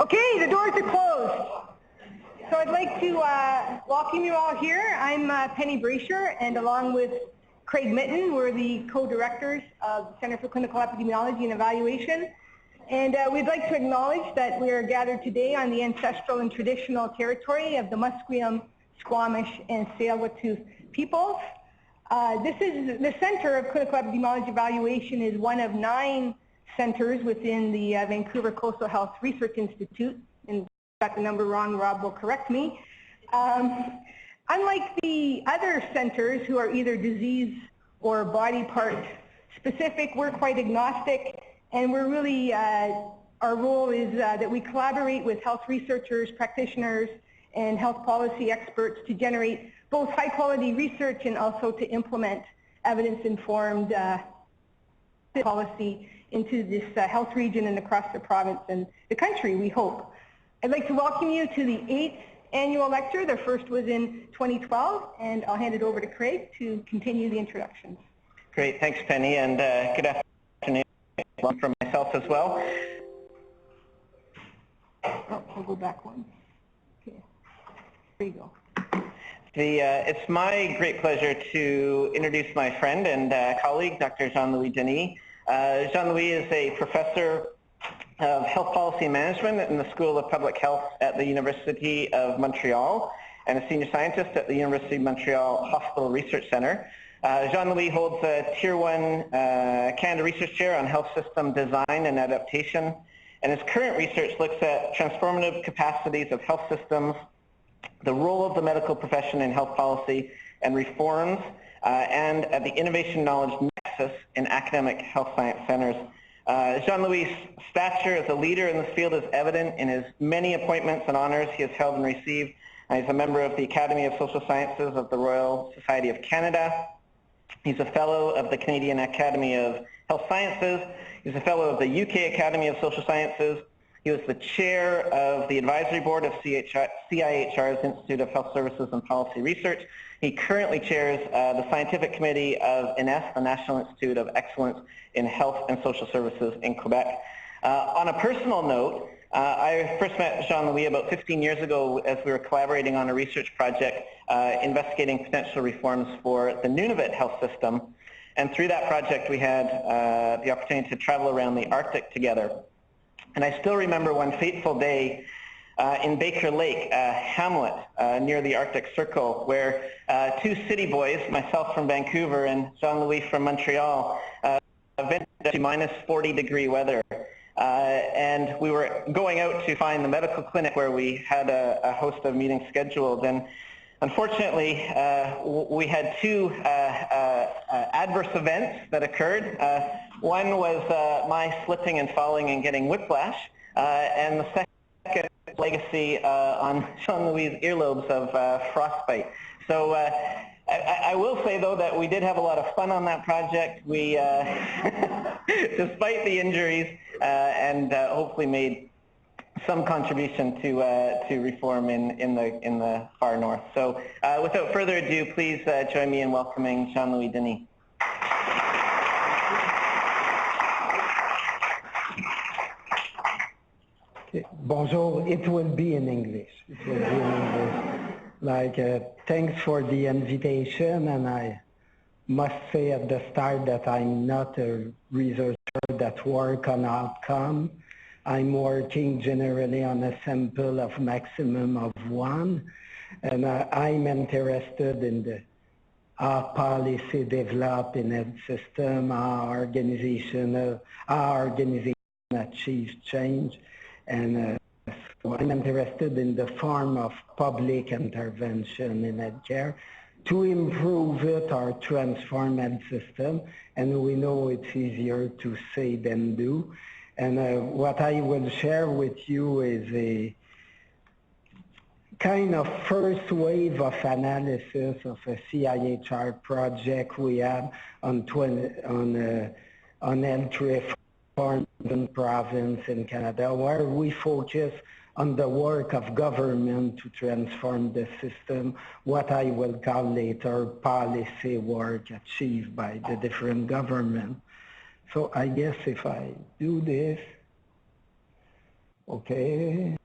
Okay, the doors are closed. So I'd like to welcome you all here. I'm Penny Brasher, and along with Craig Mitten, we're the co-directors of the Center for Clinical Epidemiology and Evaluation. And we'd like to acknowledge that we are gathered today on the ancestral and traditional territory of the Musqueam, Squamish, and Tsleil-Waututh peoples. This is the Center of Clinical Epidemiology Evaluation is one of 9 centers within the Vancouver Coastal Health Research Institute. And if I got the number wrong, Rob will correct me. Unlike the other centers who are either disease or body part specific, we're quite agnostic, and we're really, our role is that we collaborate with health researchers, practitioners, and health policy experts to generate both high quality research and also to implement evidence-informed policy into this health region and across the province and the country, we hope. I'd like to welcome you to the 8th annual lecture. The first was in 2012, and I'll hand it over to Craig to continue the introductions. Great, thanks Penny, and good afternoon from myself as well. Oh, I'll go back one. Okay, there you go. It's my great pleasure to introduce my friend and colleague, Dr. Jean-Louis Denis. Jean-Louis is a professor of health policy and management in the School of Public Health at the University of Montreal and a senior scientist at the University of Montreal Hospital Research Centre. Jean-Louis holds a Tier 1 Canada Research Chair on Health System Design and Adaptation, and his current research looks at transformative capacities of health systems, the role of the medical profession in health policy and reforms, and at the innovation knowledge nexus in academic health science centers. Jean-Louis' stature as a leader in this field is evident in his many appointments and honors he has held and received. He's a member of the Academy of Social Sciences of the Royal Society of Canada. He's a fellow of the Canadian Academy of Health Sciences. He's a fellow of the UK Academy of Social Sciences. He was the chair of the advisory board of CIHR's Institute of Health Services and Policy Research. He currently chairs the scientific committee of INES, the National Institute of Excellence in Health and Social Services in Quebec. On a personal note, I first met Jean-Louis about 15 years ago as we were collaborating on a research project investigating potential reforms for the Nunavut health system. And through that project, we had the opportunity to travel around the Arctic together. And I still remember one fateful day in Baker Lake, hamlet near the Arctic Circle, where 2 city boys, myself from Vancouver and Jean-Louis from Montreal, ventured to -40-degree weather. And we were going out to find the medical clinic where we had a host of meetings scheduled. And unfortunately, we had 2 adverse events that occurred. One was my slipping and falling and getting whiplash, and the second legacy on Jean-Louis' earlobes of frostbite. So I will say, though, that we did have a lot of fun on that project. We, despite the injuries, and hopefully made some contribution to reform in the far north. So without further ado, please join me in welcoming Jean-Louis Denis. Okay. Bonjour, it will be in English. It will be in English. Like, thanks for the invitation, and I must say at the start that I'm not a researcher that works on outcome. I'm working generally on a sample of maximum of 1, and I'm interested in the how policy develop in a system, how organization achieves change, and so I'm interested in the form of public intervention in healthcare to improve it or transform that system, and we know it's easier to say than do. And what I will share with you is a kind of first wave of analysis of a CIHR project we had on health reform in province in Canada, where we focus on the work of government to transform the system, what I will call later policy work achieved by the different governments. So I guess if I do this, Okay.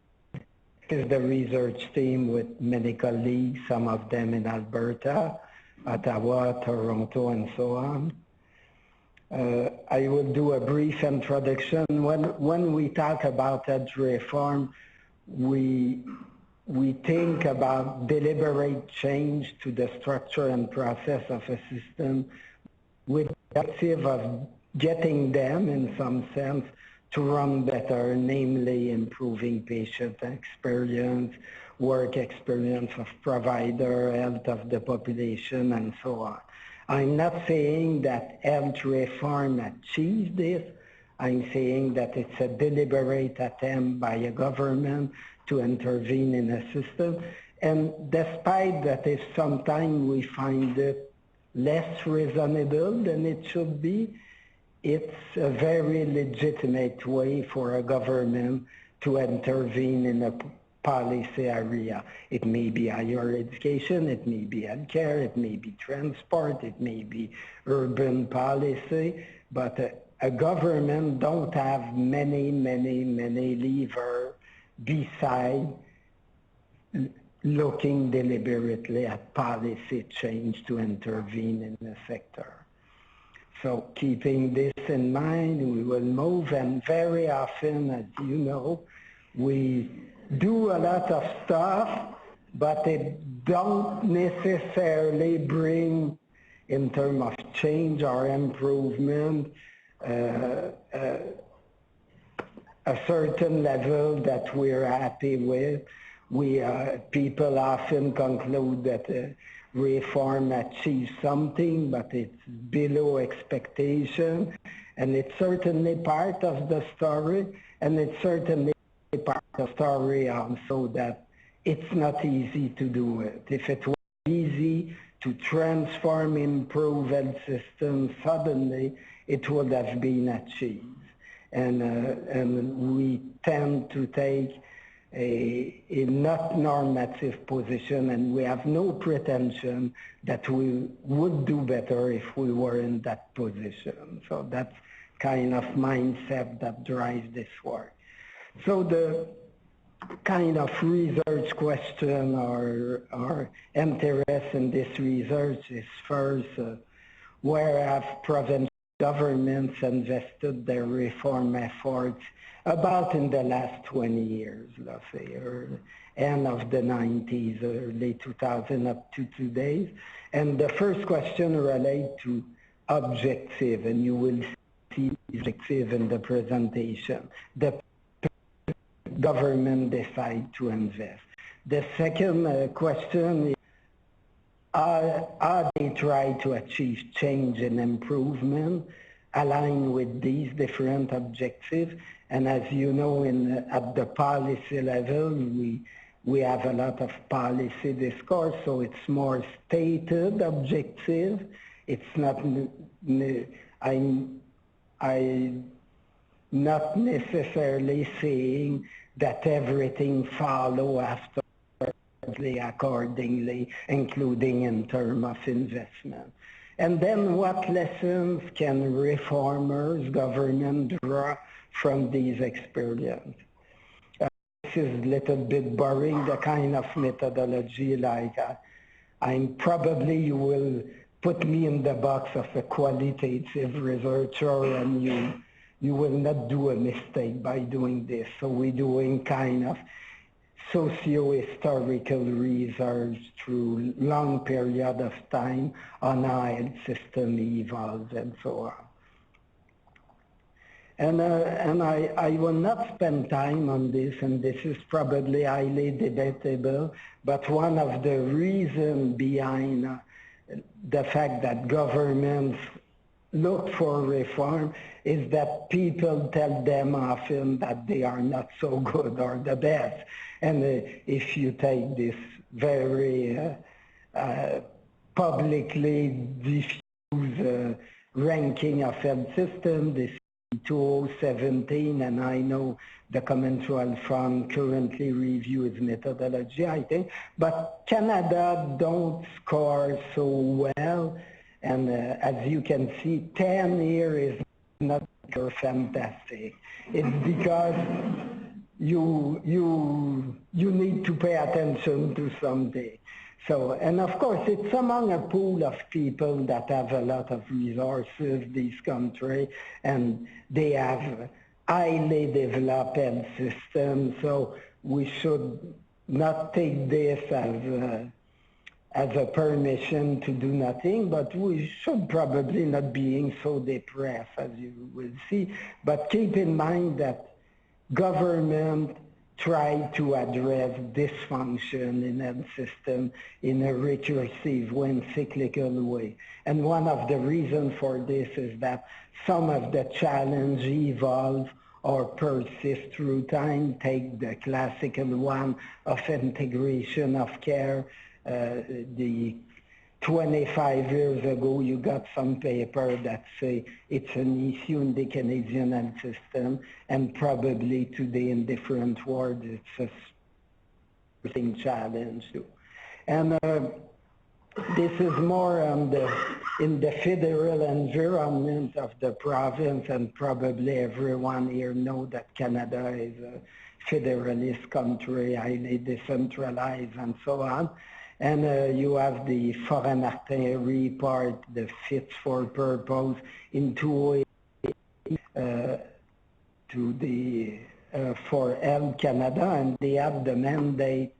This is the research team with many colleagues, some of them in Alberta, Ottawa, Toronto, and so on. I will do a brief introduction. When we talk about edge reform, we think about deliberate change to the structure and process of a system with the objective of getting them, in some sense, to run better, namely improving patient experience, work experience of provider, health of the population, and so on. I'm not saying that health reform achieves this. I'm saying that it's a deliberate attempt by a government to intervene in a system. And despite that, if sometimes we find it less reasonable than it should be, it's a very legitimate way for a government to intervene in a policy area. It may be higher education, it may be healthcare, it may be transport, it may be urban policy, but a government don't have many levers beside looking deliberately at policy change to intervene in the sector. So keeping this in mind, we will move, and very often, as you know, we do a lot of stuff, but it don't necessarily bring, in terms of change or improvement, a certain level that we're happy with. People often conclude that reform achieves something, but it's below expectation, and it's certainly part of the story, and it's certainly part of the story also that it's not easy to do it. If it was easy to transform, improve health systems, suddenly it would have been achieved. And we tend to take a not normative position, and we have no pretension that we would do better if we were in that position. So that's kind of mindset that drives this work. So the kind of research question or interest in this research is first, where have provincial governments invested their reform efforts about in the last 20 years, let's say, or end of the 90s, early 2000 up to today. And the first question relates to objective, and you will see objective in the presentation. The government decide to invest. The second question is, are they try to achieve change and improvement aligned with these different objectives? And as you know, at the policy level, we have a lot of policy discourse, so it's more stated objective. It's not, I'm not necessarily saying that everything follow after accordingly, including in terms of investment. And then what lessons can reformers, government draw from these experiences? This is a little bit boring, the kind of methodology like you will put me in the box of a qualitative researcher, and you will not do a mistake by doing this. So we're doing kind of socio-historical research through long period of time on how health system evolves and so on. And I will not spend time on this, and this is probably highly debatable, but one of the reasons behind the fact that governments look for reform is that people tell them often that they are not so good or the best. And if you take this very publicly diffused ranking of health system, this 2017, and I know the Conventional Fund currently reviews methodology, I think, but Canada don't score so well, and as you can see, 10 here is not fantastic. It's because you need to pay attention to something. So, and of course, it's among a pool of people that have a lot of resources, this country, and they have highly developed health systems, so we should not take this as a permission to do nothing, but we should probably not being so depressed, as you will see. But keep in mind that government try to address dysfunction in health system in a recursive way, cyclical way. And one of the reasons for this is that some of the challenge evolve or persist through time. Take the classical one of integration of care. The 25 years ago, you got some paper that say it's an issue in the Canadian health system, and probably today in different words, it's a thing challenge too. And this is more on in the federal environment of the province, and probably everyone here know that Canada is a federalist country, highly decentralized and so on. And you have the Forain-Martin report, the fit for purpose in 2E2 for Health Canada, and they have the mandate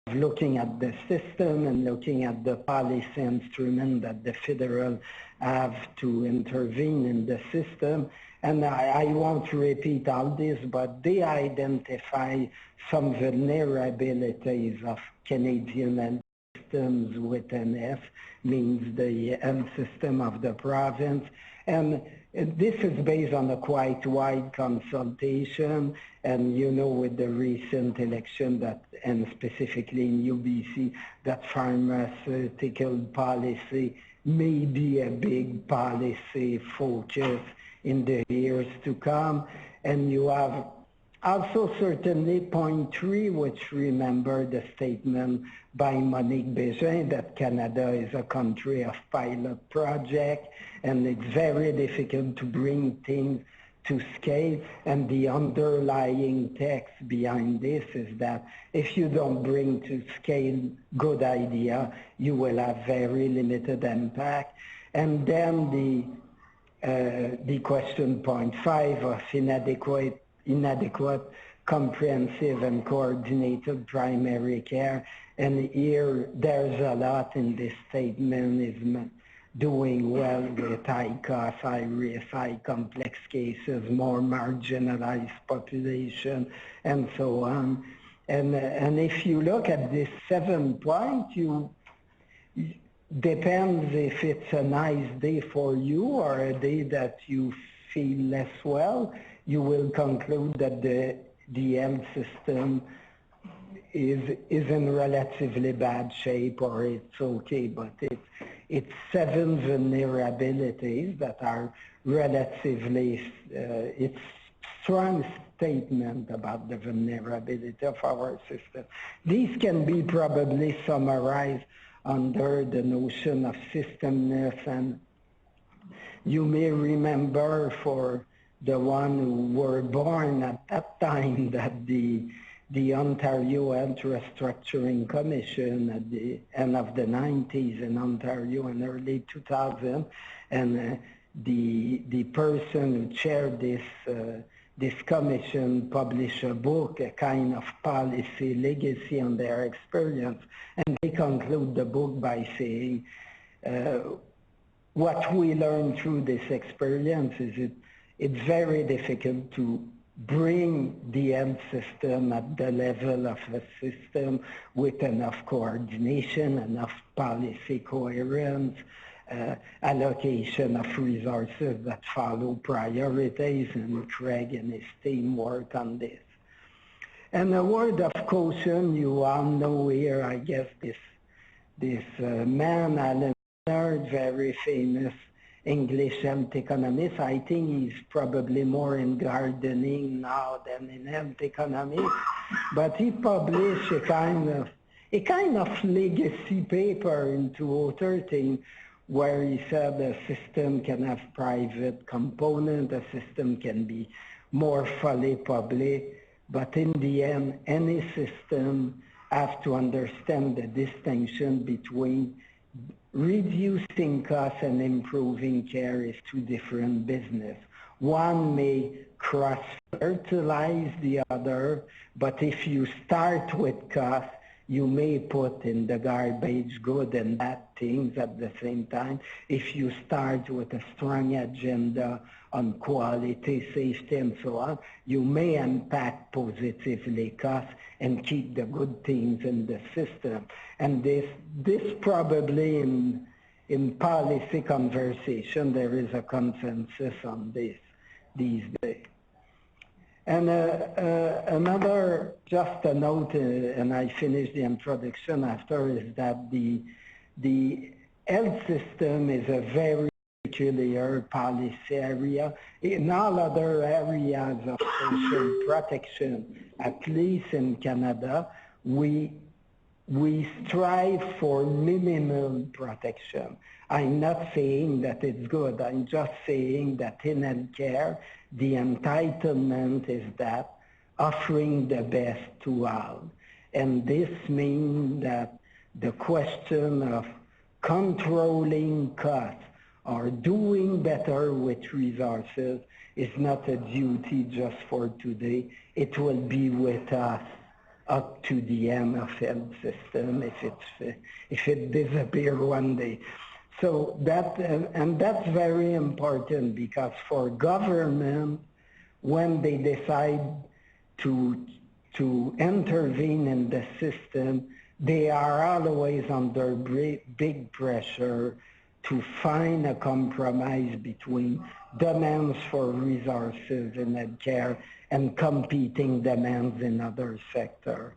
of looking at the system and looking at the policy instrument that the federal have to intervene in the system. And I won't repeat all this, but they identify some vulnerabilities of Canadian health systems with an F, means the health system of the province. And this is based on a quite wide consultation, and you know, with the recent election that, and specifically in UBC, that pharmaceutical policy may be a big policy focus in the years to come. And you have also certainly point 3, which remember the statement by Monique Bégin that Canada is a country of pilot project, and it's very difficult to bring things to scale. And the underlying text behind this is that if you don't bring to scale good idea, you will have very limited impact. And then the question point 5 of inadequate, comprehensive and coordinated primary care. And here there's a lot in this statement is doing well with high cost, high risk, high complex cases, more marginalized population, and so on. And if you look at this 7 point, depends if it's a nice day for you or a day that you feel less well, you will conclude that the health system is in relatively bad shape, or it's okay, but it's 7 vulnerabilities that are relatively, it's strong statement about the vulnerability of our system. These can be probably summarized under the notion of systemness, and you may remember for the one who were born at that time that the Ontario Health Restructuring Commission at the end of the 90s in Ontario and early 2000, and the person who chaired this commission published a book, a kind of policy legacy on their experience, and they conclude the book by saying what we learned through this experience is it's very difficult to bring the health system at the level of a system with enough coordination, enough policy coherence, allocation of resources that follow priorities, and Craig and his team work on this. And a word of caution, you all know here, I guess, this man, Alan Leonard, very famous English health economist. I think he's probably more in gardening now than in health economics, but he published a kind of legacy paper in 2013 where he said a system can have private component, a system can be more fully public, but in the end, any system has to understand the distinction between reducing costs and improving care is two different business. One may cross-fertilize the other, but if you start with cost, you may put in the garbage good and bad things at the same time. If you start with a strong agenda on quality, safety, and so on, you may impact positively costs and keep the good things in the system. And this probably in policy conversation, there is a consensus on this these days. And another, just a note, and I finish the introduction after, is that the health system is a very peculiar policy area. In all other areas of social protection, at least in Canada, we strive for minimum protection. I'm not saying that it's good. I'm just saying that in healthcare, the entitlement is that offering the best to all. And this means that the question of controlling costs or doing better with resources is not a duty just for today. It will be with us up to the end of health system if it disappears one day. So that's very important, because for government, when they decide to intervene in the system, they are always under big pressure to find a compromise between demands for resources in healthcare and competing demands in other sectors.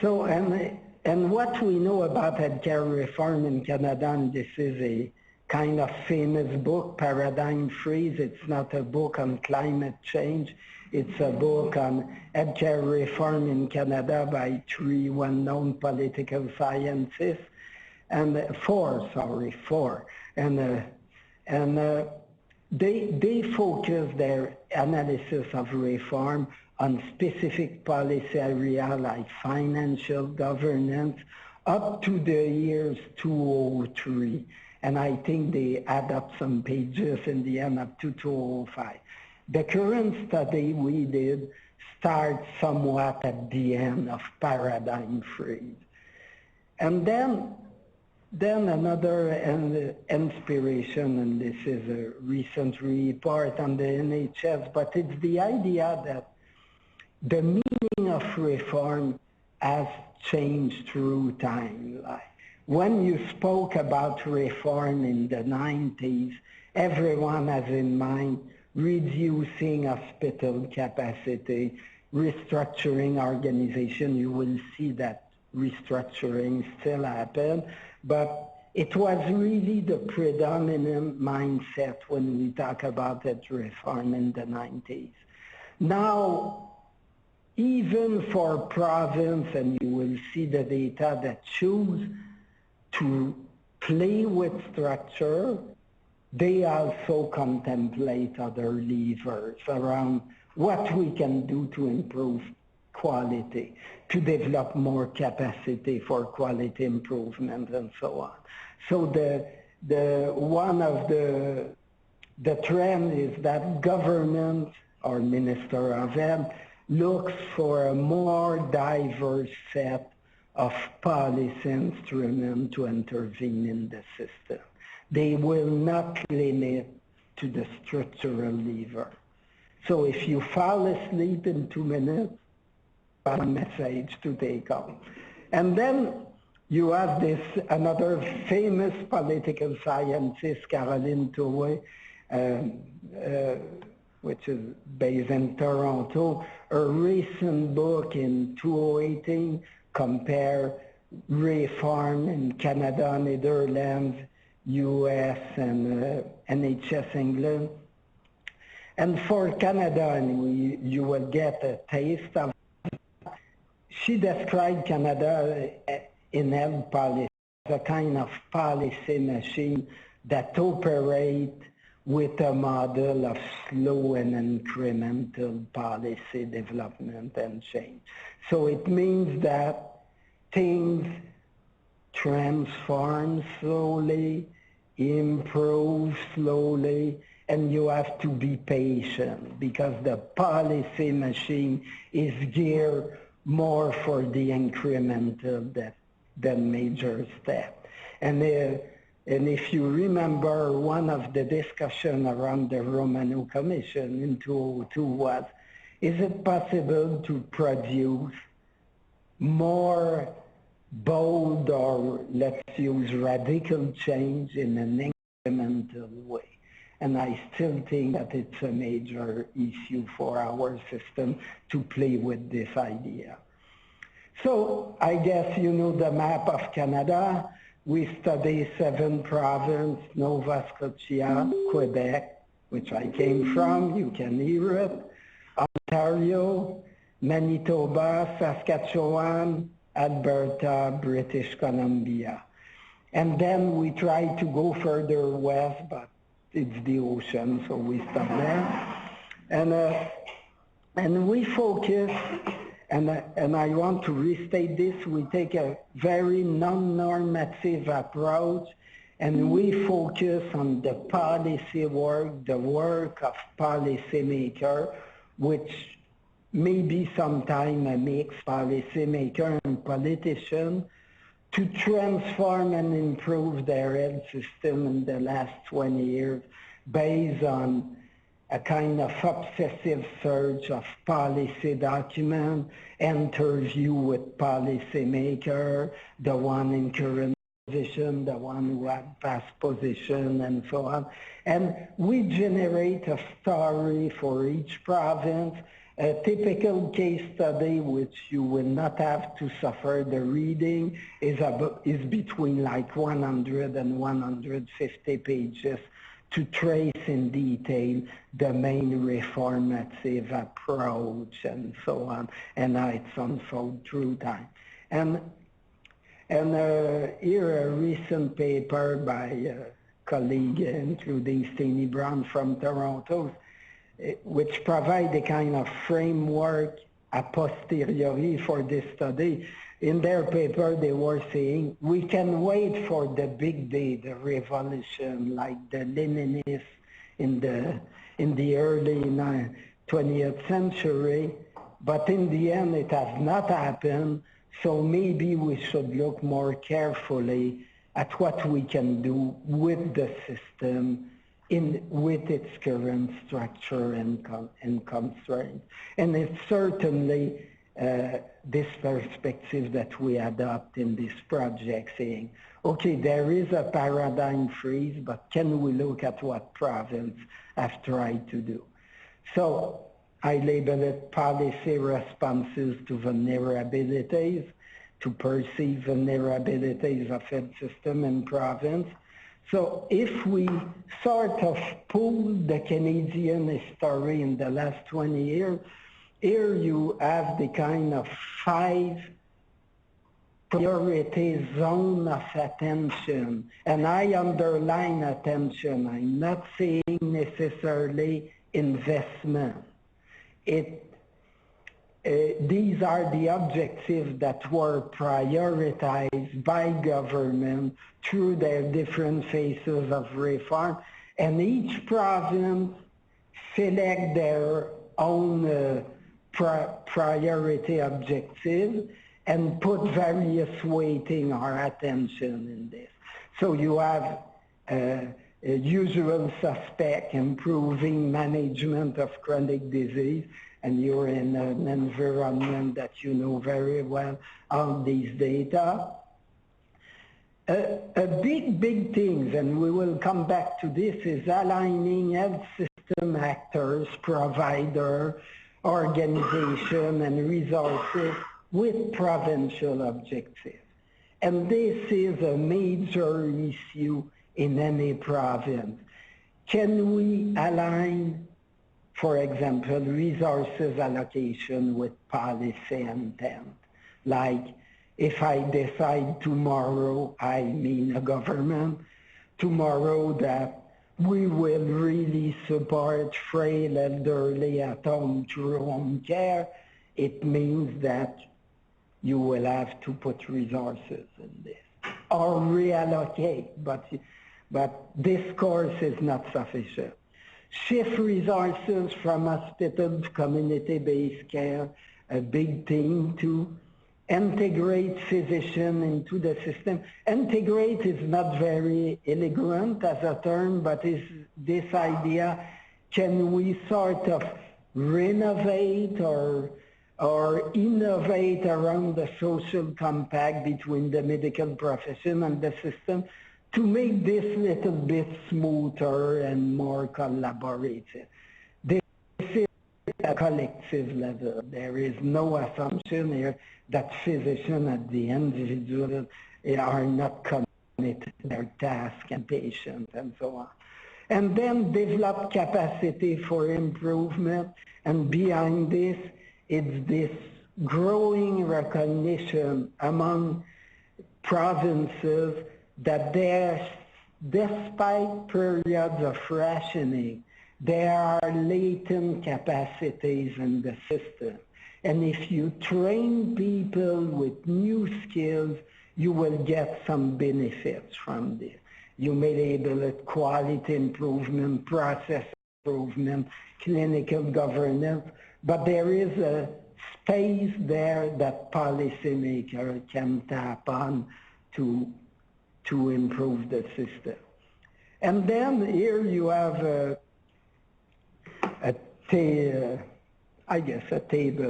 So, and what we know about healthcare reform in Canada, and this is a kind of famous book, Paradigm Freeze. It's not a book on climate change. It's a book on healthcare reform in Canada by three well-known political scientists, and four. And they focus their analysis of reform on specific policy area like financial governance up to the years 2003. And I think they add up some pages in the end up to 2005. The current study we did starts somewhat at the end of Paradigm Freeze. And then another inspiration, and this is a recent report on the NHS, but it's the idea that the meaning of reform has changed through time. Like when you spoke about reform in the 90s, everyone has in mind reducing hospital capacity, restructuring organization. You will see that restructuring still happen, but it was really the predominant mindset when we talk about that reform in the 90s. Now, even for province, and you will see the data that choose to play with structure, they also contemplate other levers around what we can do to improve quality, to develop more capacity for quality improvement and so on. So one of the trend is that government or Minister of Health looks for a more diverse set of policy instruments to intervene in the system. They will not limit to the structural lever. So if you fall asleep in 2 minutes, a message to take on. And then you have this another famous political scientist, Caroline Touré, which is based in Toronto. Her recent book in 2018 compare reform in Canada, Netherlands, US, and NHS England. And for Canada, and you will get a taste of it, she described Canada in health policy as a kind of policy machine that operates with a model of slow and incremental policy development and change. So it means that things transform slowly, improve slowly, and you have to be patient because the policy machine is geared more for the incremental than major step. And if you remember, one of the discussion around the Romano Commission in 2002 was, is it possible to produce more bold, or let's use radical change in an incremental way? And I still think that it's a major issue for our system to play with this idea. So I guess you know the map of Canada. We study 7 provinces: Nova Scotia, Quebec, which I came from, you can hear it, Ontario, Manitoba, Saskatchewan, Alberta, British Columbia. And then we try to go further west, but it's the ocean, so we stop there. And we focus, and I want to restate this, we take a very non-normative approach, and we focus on the policy work, the work of policymaker, which maybe sometime a mixed policymaker and politician, to transform and improve their health system in the last 20 years based on a kind of obsessive search of policy documents, interview with policymakers, the one in current position, the one who had past position, and so on. And we generate a story for each province. A typical case study, which you will not have to suffer the reading, is between like 100 and 150 pages to trace in detail the main reformative approach and so on, and how it's unfolded through time. And here a recent paper by a colleague, including Steny Brown from Toronto, which provide a kind of framework a posteriori for this study. In their paper, they were saying, we can wait for the big day, the revolution, like the Leninists in the early 20th century, but in the end, it has not happened, so maybe we should look more carefully at what we can do with the system with its current structure and constraints. And it's certainly this perspective that we adopt in this project, saying, okay, there is a paradigm freeze, but can we look at what province have tried to do? So I label it policy responses to vulnerabilities, to perceive vulnerabilities of health system and province. So if we sort of pull the Canadian history in the last 20 years, here you have the kind of 5 priority zone of attention. And I underline attention. I'm not saying necessarily investment. These are the objectives that were prioritized by government through their different phases of reform, and each province select their own priority objective and put various weighting or attention in this. So you have a usual suspect, improving management of chronic disease, and you're in an environment that you know very well on these data. A big thing, and we will come back to this, is aligning health system actors, provider, organization, and resources with provincial objectives. And this is a major issue in any province. Can we align, for example, resources allocation with policy intent? Like, if I decide tomorrow, I mean a government, tomorrow that we will really support frail elderly at home through home care, it means that you will have to put resources in this or reallocate, but this course is not sufficient. Shift resources from hospital to community-based care, a big thing too. Integrate physician into the system. Integrate is not very elegant as a term, but is this idea, can we sort of renovate or innovate around the social compact between the medical profession and the system to make this little bit smoother and more collaborative. This is at a collective level. There is no assumption here that physicians at the individual are not committed to their task and patients and so on. And then develop capacity for improvement, and behind this, it's this growing recognition among provinces that despite periods of rationing, there are latent capacities in the system. And if you train people with new skills, you will get some benefits from this. You may label it quality improvement, process improvement, clinical governance, but there is a space there that policymakers can tap on to improve the system. And then here you have a table,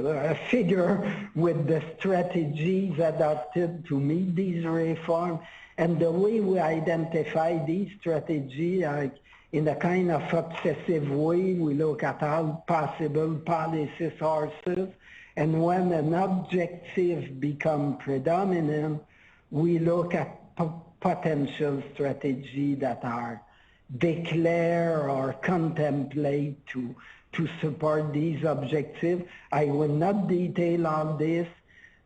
a figure with the strategies adopted to meet these reforms. And the way we identify these strategies, in a kind of obsessive way, we look at all possible policy sources. And when an objective becomes predominant, we look at potential strategies that are declare or contemplate to support these objectives. I will not detail all this.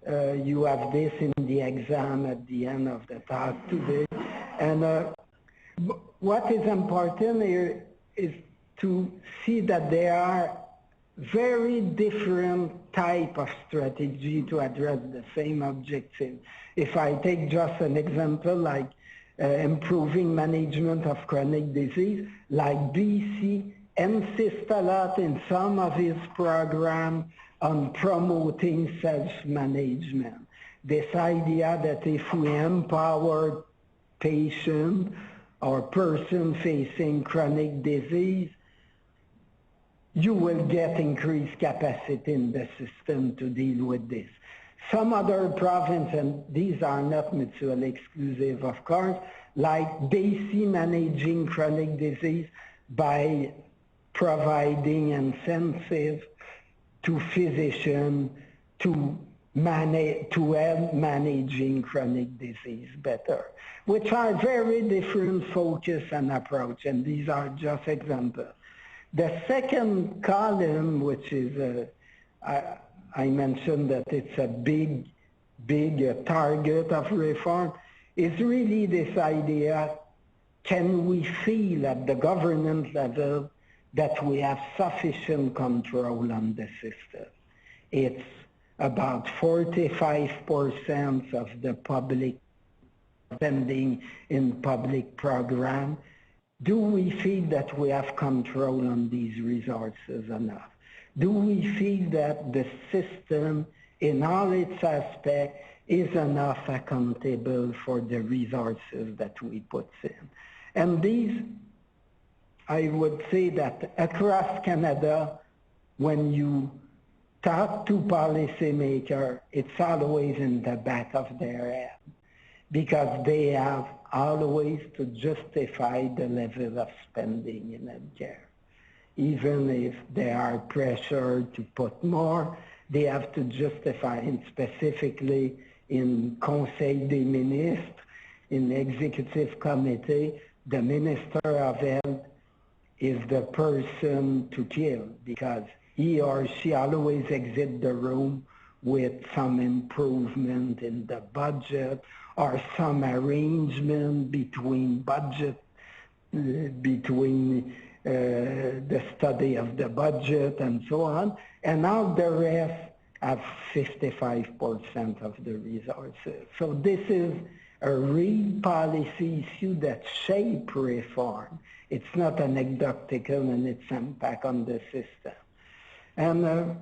You have this in the exam at the end of the talk today. And what is important here is to see that there are very different types of strategy to address the same objective. If I take just an example like improving management of chronic disease, like BC insists a lot in some of his programs on promoting self-management. This idea that if we empower patients or person facing chronic disease, you will get increased capacity in the system to deal with this. Some other provinces, and these are not mutually exclusive, of course, like BC managing chronic disease by providing incentives to physicians to help managing chronic disease better, which are very different focus and approach, and these are just examples. The second column, which is, I mentioned that it's a big target of reform, is really this idea, can we feel at the government level that we have sufficient control on the system? It's about 45% of the public spending in public program. Do we feel that we have control on these resources enough? Do we feel that the system in all its aspects is enough accountable for the resources that we put in? And these, I would say that across Canada, when you talk to policymakers, it's always in the back of their head, because they have always to justify the level of spending in healthcare. Even if they are pressured to put more, they have to justify, and specifically in Conseil des Ministres, in the Executive Committee, the Minister of Health is the person to kill, because he or she always exits the room with some improvement in the budget or some arrangement between budget between the study of the budget and so on, and now the rest have 55% of the resources. So this is a real policy issue that shape reform. It's not anecdotal in its impact on the system. And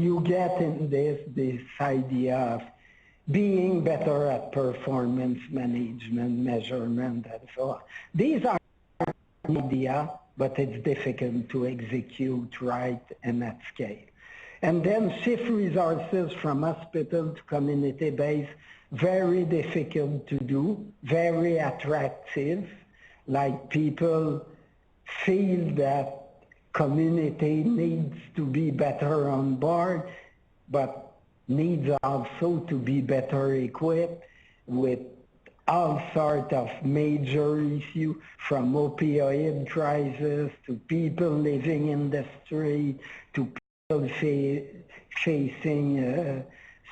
you get in this idea of being better at performance management, measurement, and so on. These are ideas, but it's difficult to execute right and at scale. And then shift resources from hospital to community-based, very difficult to do, very attractive, like people feel that community needs to be better on board, but needs also to be better equipped with all sorts of major issues, from opioid crisis to people living in the street to people facing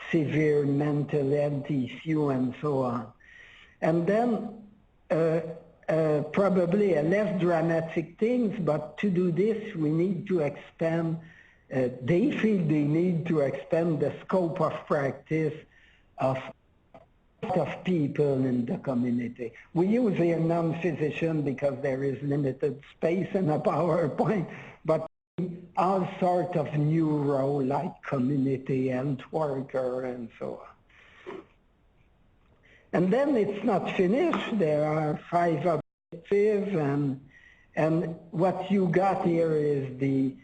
severe mental health issue and so on. And then probably a less dramatic things, but to do this we need to expand, they feel they need to expand the scope of practice of people in the community. We use here non-physician because there is limited space in a PowerPoint, but all sorts of new roles like community health worker and so on. And then it's not finished. There are 5 objectives, and what you got here is the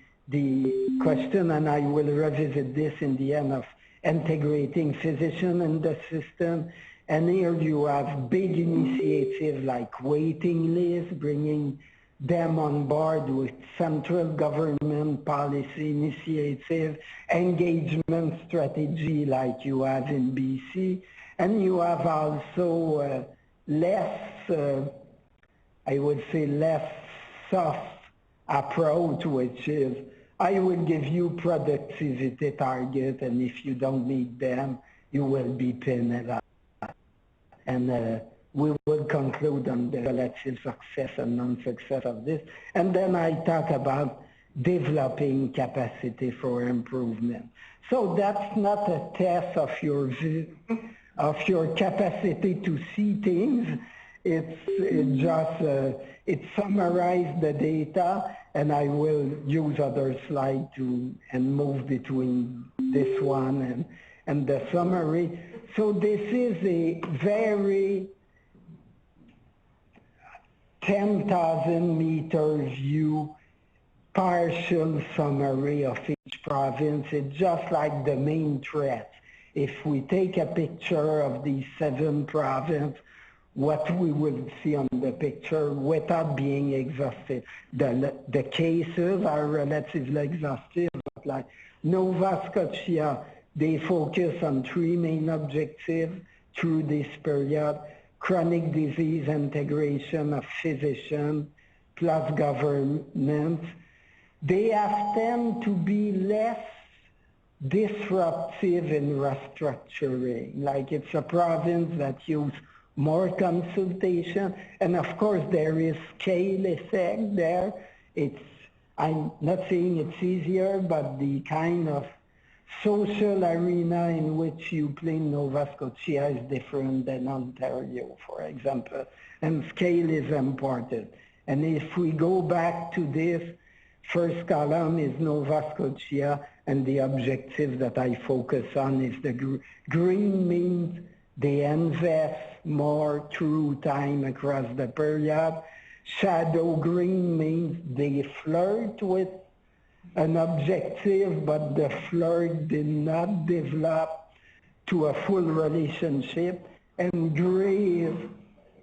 question, and I will revisit this in the end, of integrating physician in the system. And here you have big initiatives like waiting lists, bringing them on board with central government policy initiative, engagement strategy like you have in BC, and you have also less, I would say less soft approach, which is I will give you productivity target, and if you don't meet them, you will be penalized. And we will conclude on the relative success and non-success of this. And then I talk about developing capacity for improvement. So that's not a test of your capacity to see things. It summarizes the data, and I will use other slides and move between this one and the summary. So this is a very 10,000 meter view, partial summary of each province. It's just like the main threat. If we take a picture of these 7 provinces, what we will see on the picture without being exhaustive. The cases are relatively exhaustive, but like Nova Scotia, they focus on 3 main objectives through this period: chronic disease integration of physicians plus government. They have tend to be less disruptive in restructuring. Like it's a province that use more consultation, and of course there is scale effect there. I'm not saying it's easier, but the kind of social arena in which you play in Nova Scotia is different than Ontario, for example, and scale is important. And if we go back to this, first column is Nova Scotia, and the objective that I focus on is the green means they invest more through time across the period. Shadow green means they flirt with an objective, but the flirt did not develop to a full relationship. And gray is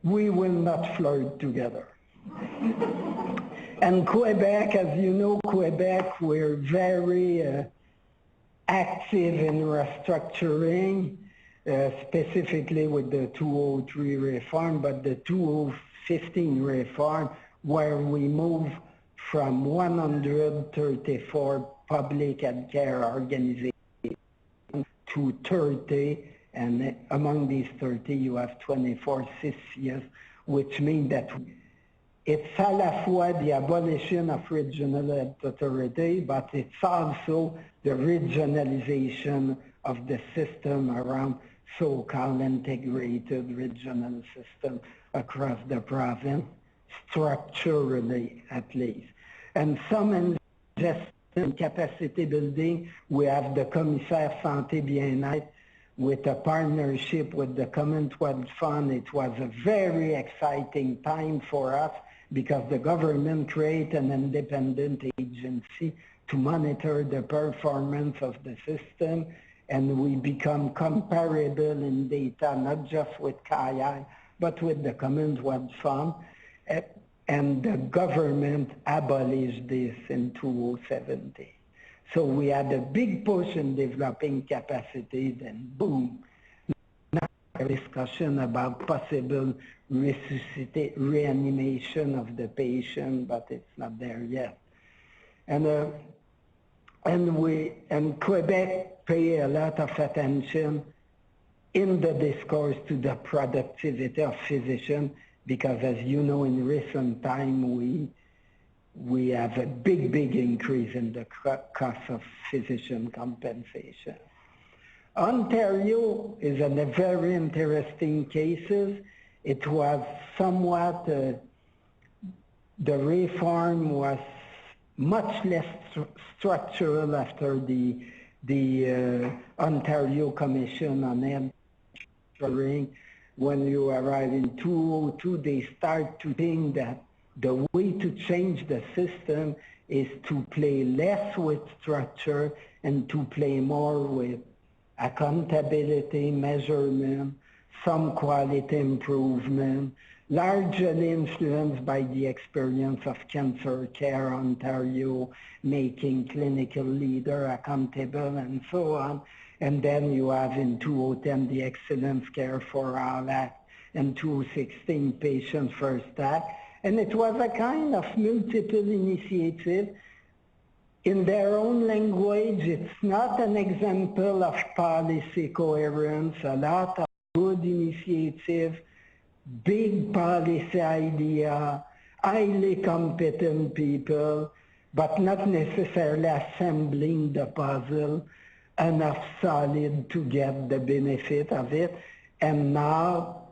we will not flirt together. And Quebec, as you know, Quebec, we're very active in restructuring, specifically with the 2003 reform, but the 2015 reform, where we move from 134 public health care organizations to 30, and among these 30 you have 24 CCS, which means that it's à la fois the abolition of regional authority, but it's also the regionalization of the system around so-called integrated regional system across the province, structurally at least. And some in capacity building, we have the Commissaire Santé Bien-être with a partnership with the Commonwealth Fund. It was a very exciting time for us because the government created an independent agency to monitor the performance of the system, and we become comparable in data, not just with KI, but with the Commonwealth Fund. And the government abolished this in 2017. So we had a big push in developing capacity, then boom, now a discussion about possible reanimation of the patient, but it's not there yet. And Quebec pay a lot of attention in the discourse to the productivity of physicians, because as you know, in recent time, we have a big increase in the cost of physician compensation. Ontario is a very interesting case. It was somewhat, the reform was much less structural after the Ontario Commission on Health Insurance. When you arrive in 2002, they start to think that the way to change the system is to play less with structure and to play more with accountability, measurement, some quality improvement, largely influenced by the experience of Cancer Care Ontario, making clinical leader accountable and so on. And then you have in 2010 the Excellence Care for All Act, and 2016 Patient First Act. And it was a kind of multiple initiative. In their own language, it's not an example of policy coherence, a lot of good initiative, big policy idea, highly competent people, but not necessarily assembling the puzzle enough solid to get the benefit of it. And now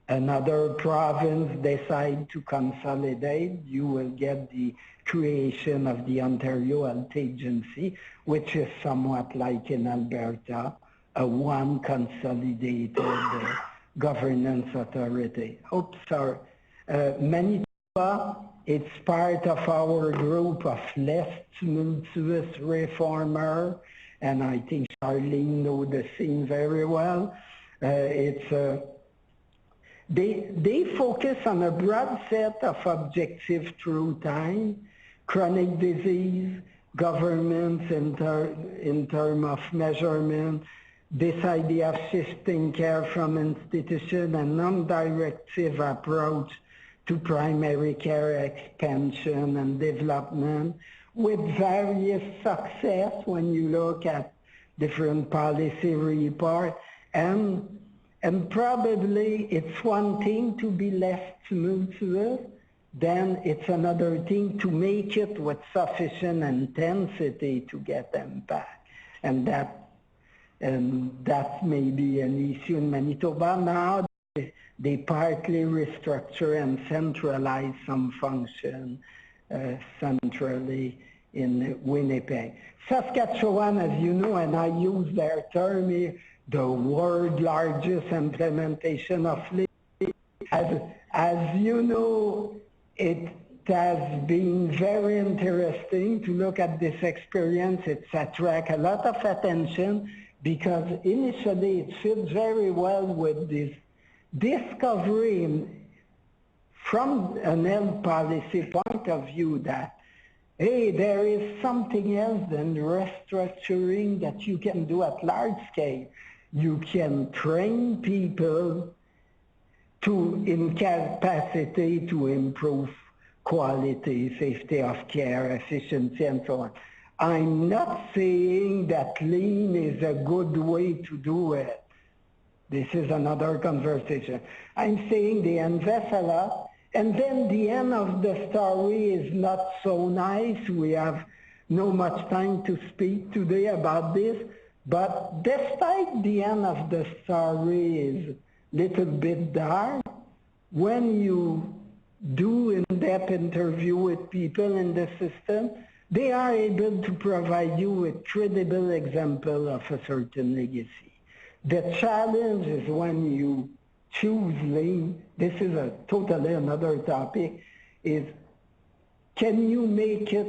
another province decide to consolidate, you will get the creation of the Ontario Health Agency, which is somewhat like in Alberta, a one consolidated governance authority. Oops, sorry. Manitoba, it's part of our group of less tumultuous reformer, and I think Charlene knows the scene very well. They focus on a broad set of objectives through time, chronic disease, governments in terms of measurement, this idea of shifting care from institution and non-directive approach to primary care expansion and development, with various success when you look at different policy reports. And probably it's one thing to be less tumultuous, then it's another thing to make it with sufficient intensity to get them back. And that may be an issue in Manitoba. Now they partly restructure and centralize some function centrally in Winnipeg. Saskatchewan, as you know, and I use their term here, the world's largest implementation of LEAD. As you know, it has been very interesting to look at this experience. It's attracted a lot of attention because initially it fits very well with this discovery from an health policy point of view that, hey, there is something else than restructuring that you can do at large scale. You can train people in capacity to improve quality, safety of care, efficiency, and so on. I'm not saying that lean is a good way to do it, This is another conversation. I'm saying they invest a lot, and then the end of the story is not so nice. We have no much time to speak today about this, but despite the end of the story is a little bit dark, when you do in-depth interview with people in the system, they are able to provide you with credible example of a certain legacy. The challenge is when you choose lean, this is a totally another topic, is can you make it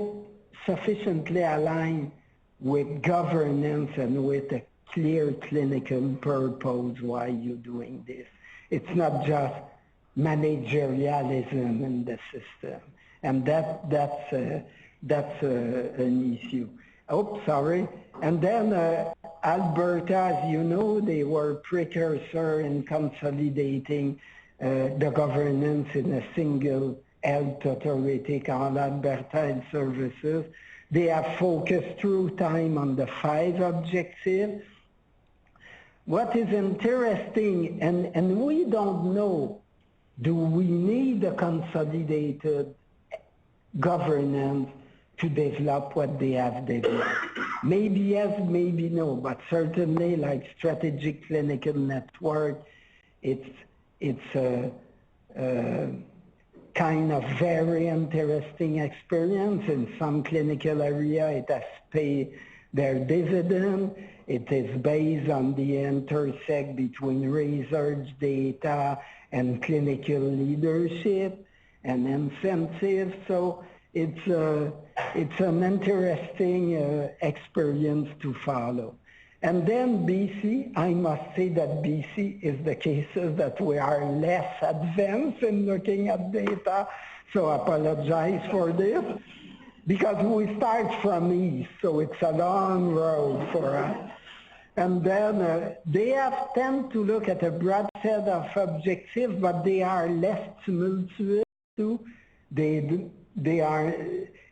sufficiently aligned with governance and with a clear clinical purpose why you're doing this? It's not just managerialism in the system, and that's an issue. Oh, sorry. And then Alberta, as you know, they were precursor in consolidating the governance in a single health authority called Alberta Health Services. They have focused through time on the 5 objectives. What is interesting, and we don't know, do we need a consolidated governance to develop what they have developed? Maybe yes, maybe no, but certainly like strategic clinical network, it's a kind of very interesting experience. In some clinical area, it has paid their dividend. It is based on the intersect between research data and clinical leadership and incentives. So it's an interesting experience to follow. And then BC, I must say that BC is the cases that we are less advanced in looking at data, so I apologize for this, because we start from east, so it's a long road for us. And then they have tend to look at a broad set of objectives, but they are less tumultuous too. They are,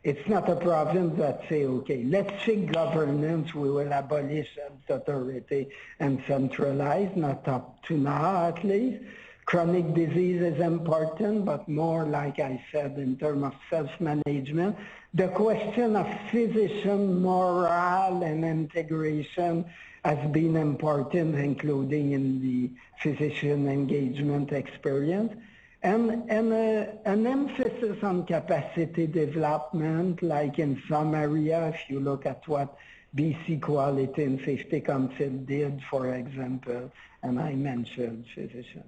it's not a province that say, okay, let's fix governance, we will abolish health authority and centralize, not up to now at least. Chronic disease is important, but more, like I said, in terms of self-management. The question of physician morale and integration has been important, including in the physician engagement experience. And an emphasis on capacity development, like in some area, if you look at what BC Quality and Safety Council did, for example, and I mentioned physician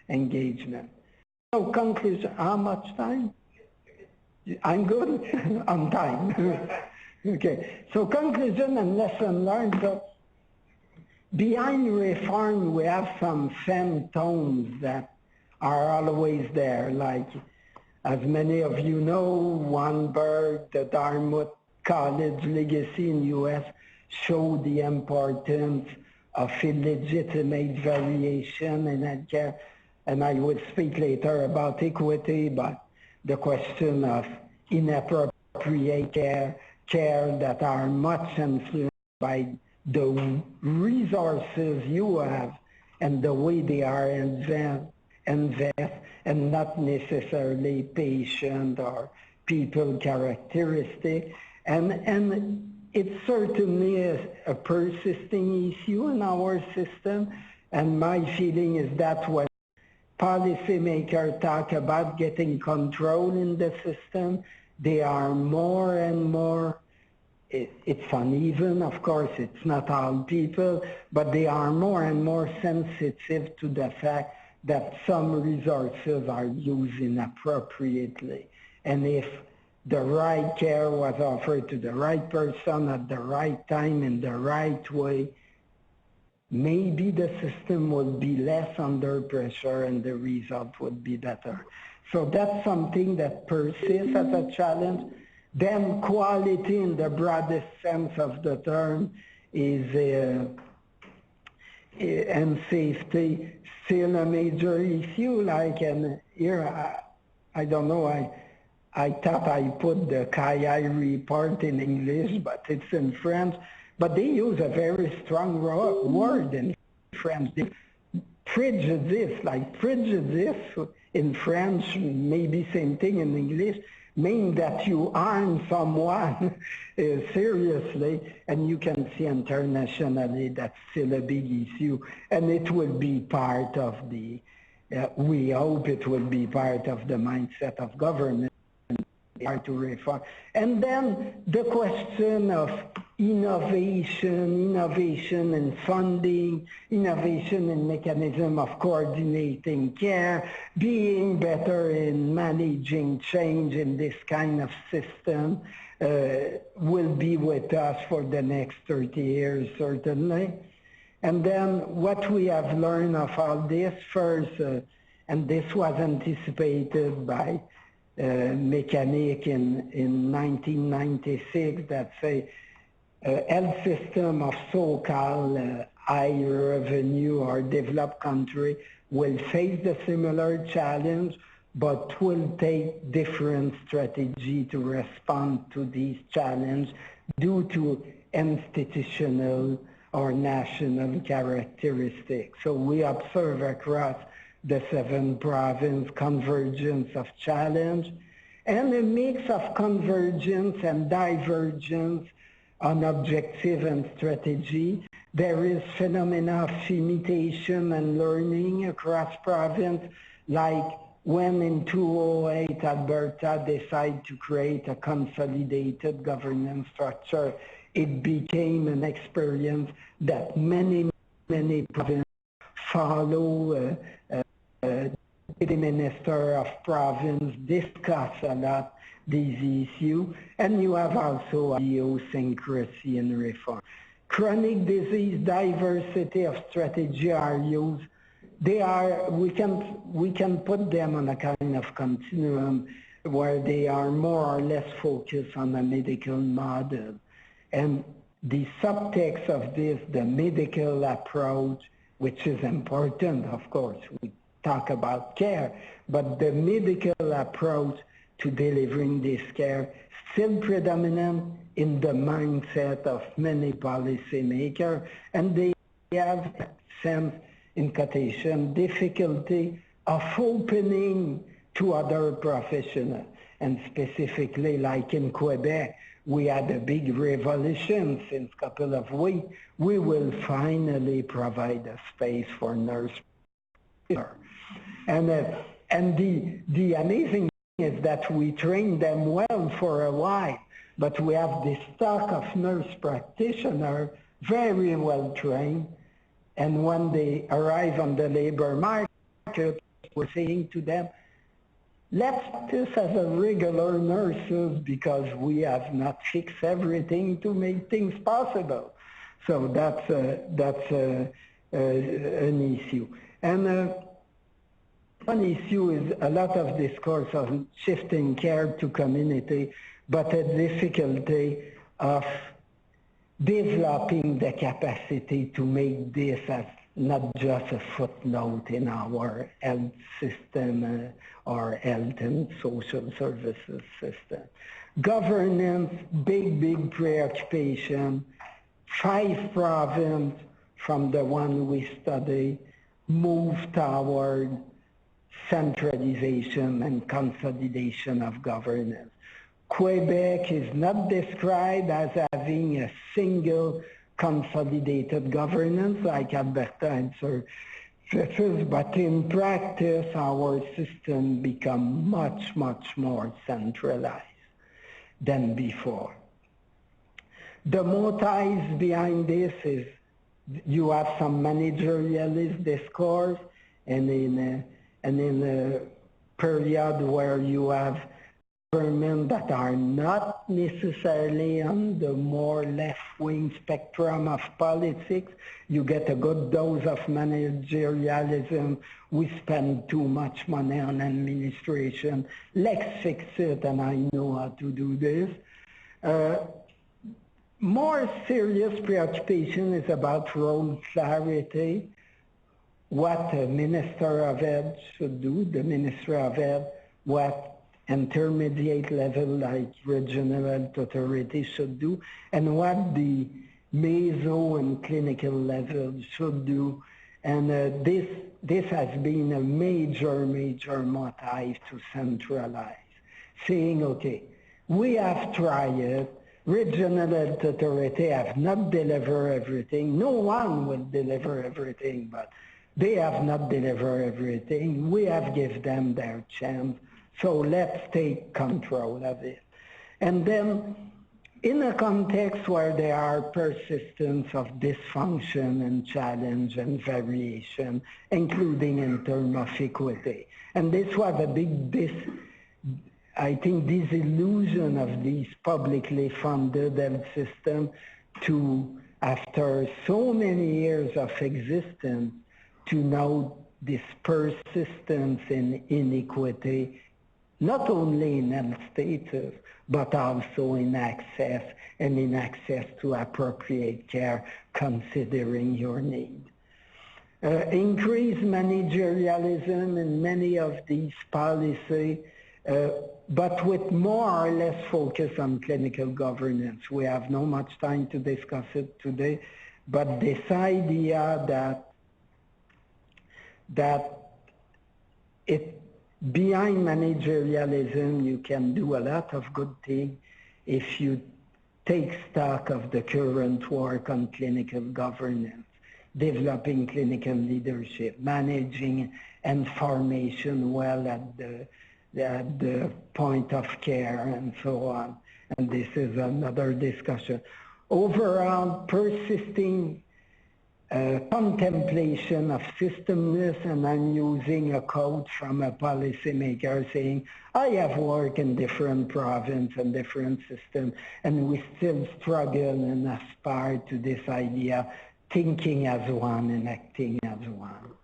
engagement. So conclusion, how much time? I'm good on time. Okay, so conclusion and lesson learned. So behind reform, we have some phantoms that are always there, like, as many of you know, Weinberg, the Dartmouth College legacy in US showed the importance of illegitimate variation in healthcare, and I will speak later about equity, but the question of inappropriate care that are much influenced by the resources you have and the way they are invest and not necessarily patient or people characteristic. And it certainly is a persisting issue in our system. And my feeling is that when policymakers talk about getting control in the system, they are more and more, it's uneven, of course, it's not all people, but they are more and more sensitive to the fact that some resources are used inappropriately. And if the right care was offered to the right person at the right time in the right way, maybe the system would be less under pressure and the result would be better. So that's something that persists as a challenge. Then quality in the broadest sense of the term is and safety still a major issue. Like, and here, I don't know, I thought I put the CAI report in English, but it's in French. But they use a very strong word in French. prejudice, like prejudice in French, maybe same thing in English, mean that you harm someone seriously, and you can see internationally that's still a big issue, and it will be part of the, we hope it will be part of the mindset of government to reform. And then the question of innovation in funding, innovation in mechanism of coordinating care, being better in managing change in this kind of system will be with us for the next 30 years, certainly. And then what we have learned of all this first, and this was anticipated by Mechanic in 1996, that say health system of so-called high revenue or developed country will face the similar challenge, but will take different strategy to respond to these challenges due to institutional or national characteristics. So we observe across the 7 provinces convergence of challenge and a mix of convergence and divergence on objective and strategy. There is phenomena of imitation and learning across province, like when in 2008 Alberta decided to create a consolidated governance structure, it became an experience that many provinces follow. The Minister of Province discuss a lot these issues, and you have also idiosyncrasy in reform. Chronic disease, diversity of strategy are used. They are, we can put them on a kind of continuum where they are more or less focused on a medical model. And the subtext of this, the medical approach, which is important, of course, we talk about care, but the medical approach to delivering this care still predominant in the mindset of many policymakers, and they have some, in quotation, difficulty of opening to other professionals. And specifically, like in Quebec, we had a big revolution since a couple of weeks. We will finally provide a space for nurse. And the amazing thing is that we train them well for a while, but we have this stock of nurse practitioners very well trained, and when they arrive on the labor market, we're saying to them, let's practice as a regular nurses because we have not fixed everything to make things possible. So that's an issue. And one issue is a lot of discourse on shifting care to community, but a difficulty of developing the capacity to make this as not just a footnote in our health system or health and social services system. Governance, big preoccupation. 5 provinces from the one we study move toward centralization and consolidation of governance. Quebec is not described as having a single consolidated governance like Alberta and Massachusetts, but in practice our system become much more centralized than before. The motives behind this is you have some managerialist discourse, and in a period where you have government that are not necessarily on the more left-wing spectrum of politics, you get a good dose of managerialism. We spend too much money on administration. Let's fix it, and I know how to do this. More serious preoccupation is about role clarity, what a Minister of Health should do, the Minister of Health, what intermediate level like regional health authority should do, and what the meso and clinical level should do, And this has been a major motive to centralize, saying, okay, we have tried it, regional health authority have not delivered everything, no one will deliver everything, but they have not delivered everything, we have given them their chance, so let's take control of it. And then in a context where there are persistence of dysfunction and challenge and variation, including in terms of equity. And this was a big I think disillusion of these publicly funded health systems to, after so many years of existence, to now this persistence in inequity, not only in health status, but also in access and in access to appropriate care considering your need. Increased managerialism in many of these policies, but with more or less focus on clinical governance. We have not much time to discuss it today, but this idea that behind managerialism, you can do a lot of good things if you take stock of the current work on clinical governance, developing clinical leadership, managing information well at the point of care, and so on. And this is another discussion. Overall, persisting contemplation of systemness, and I'm using a quote from a policymaker saying, I have worked in different provinces and different systems, and we still struggle and aspire to this idea, thinking as one and acting as one.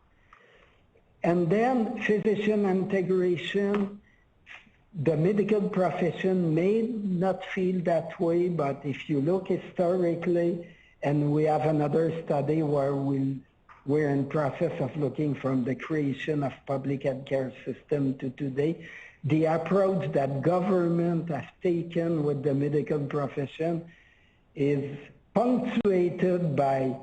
And then physician integration. The medical profession may not feel that way, but if you look historically, and we have another study where we're in process of looking from the creation of public healthcare system to today, the approach that government has taken with the medical profession is punctuated by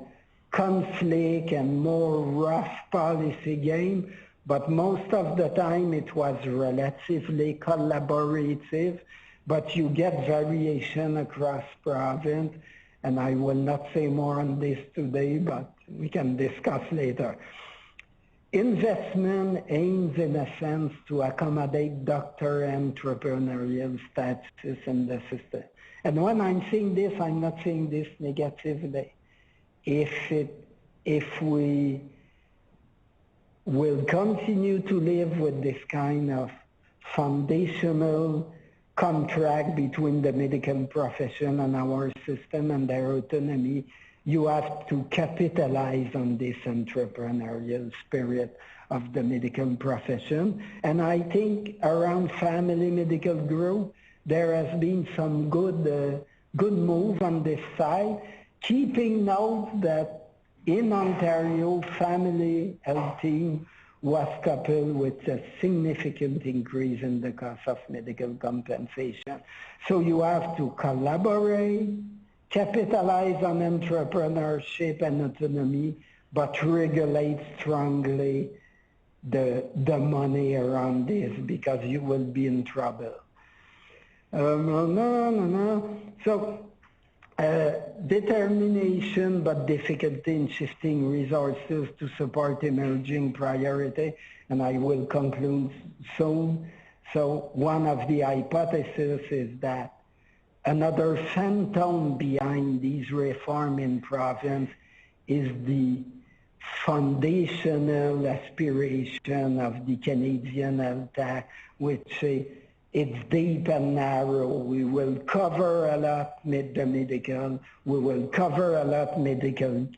conflict and more rough policy game, but most of the time it was relatively collaborative, but you get variation across province. And I will not say more on this today, but we can discuss later. Investment aims, in a sense, to accommodate doctor entrepreneurial status in the system. And when I'm saying this, I'm not saying this negatively. If we will continue to live with this kind of foundational contract between the medical profession and our system and their autonomy, you have to capitalize on this entrepreneurial spirit of the medical profession. And I think around family medical group, there has been some good move on this side, keeping note that in Ontario, family health team was coupled with a significant increase in the cost of medical compensation. So you have to collaborate, capitalize on entrepreneurship and autonomy, but regulate strongly the money around this, because you will be in trouble. So determination but difficulty in shifting resources to support emerging priority, and I will conclude soon. So one of the hypotheses is that another phantom behind these reforms in province is the foundational aspiration of the Canadian Health Act, which say it's deep and narrow. We will cover a lot the medical, we will cover a lot medical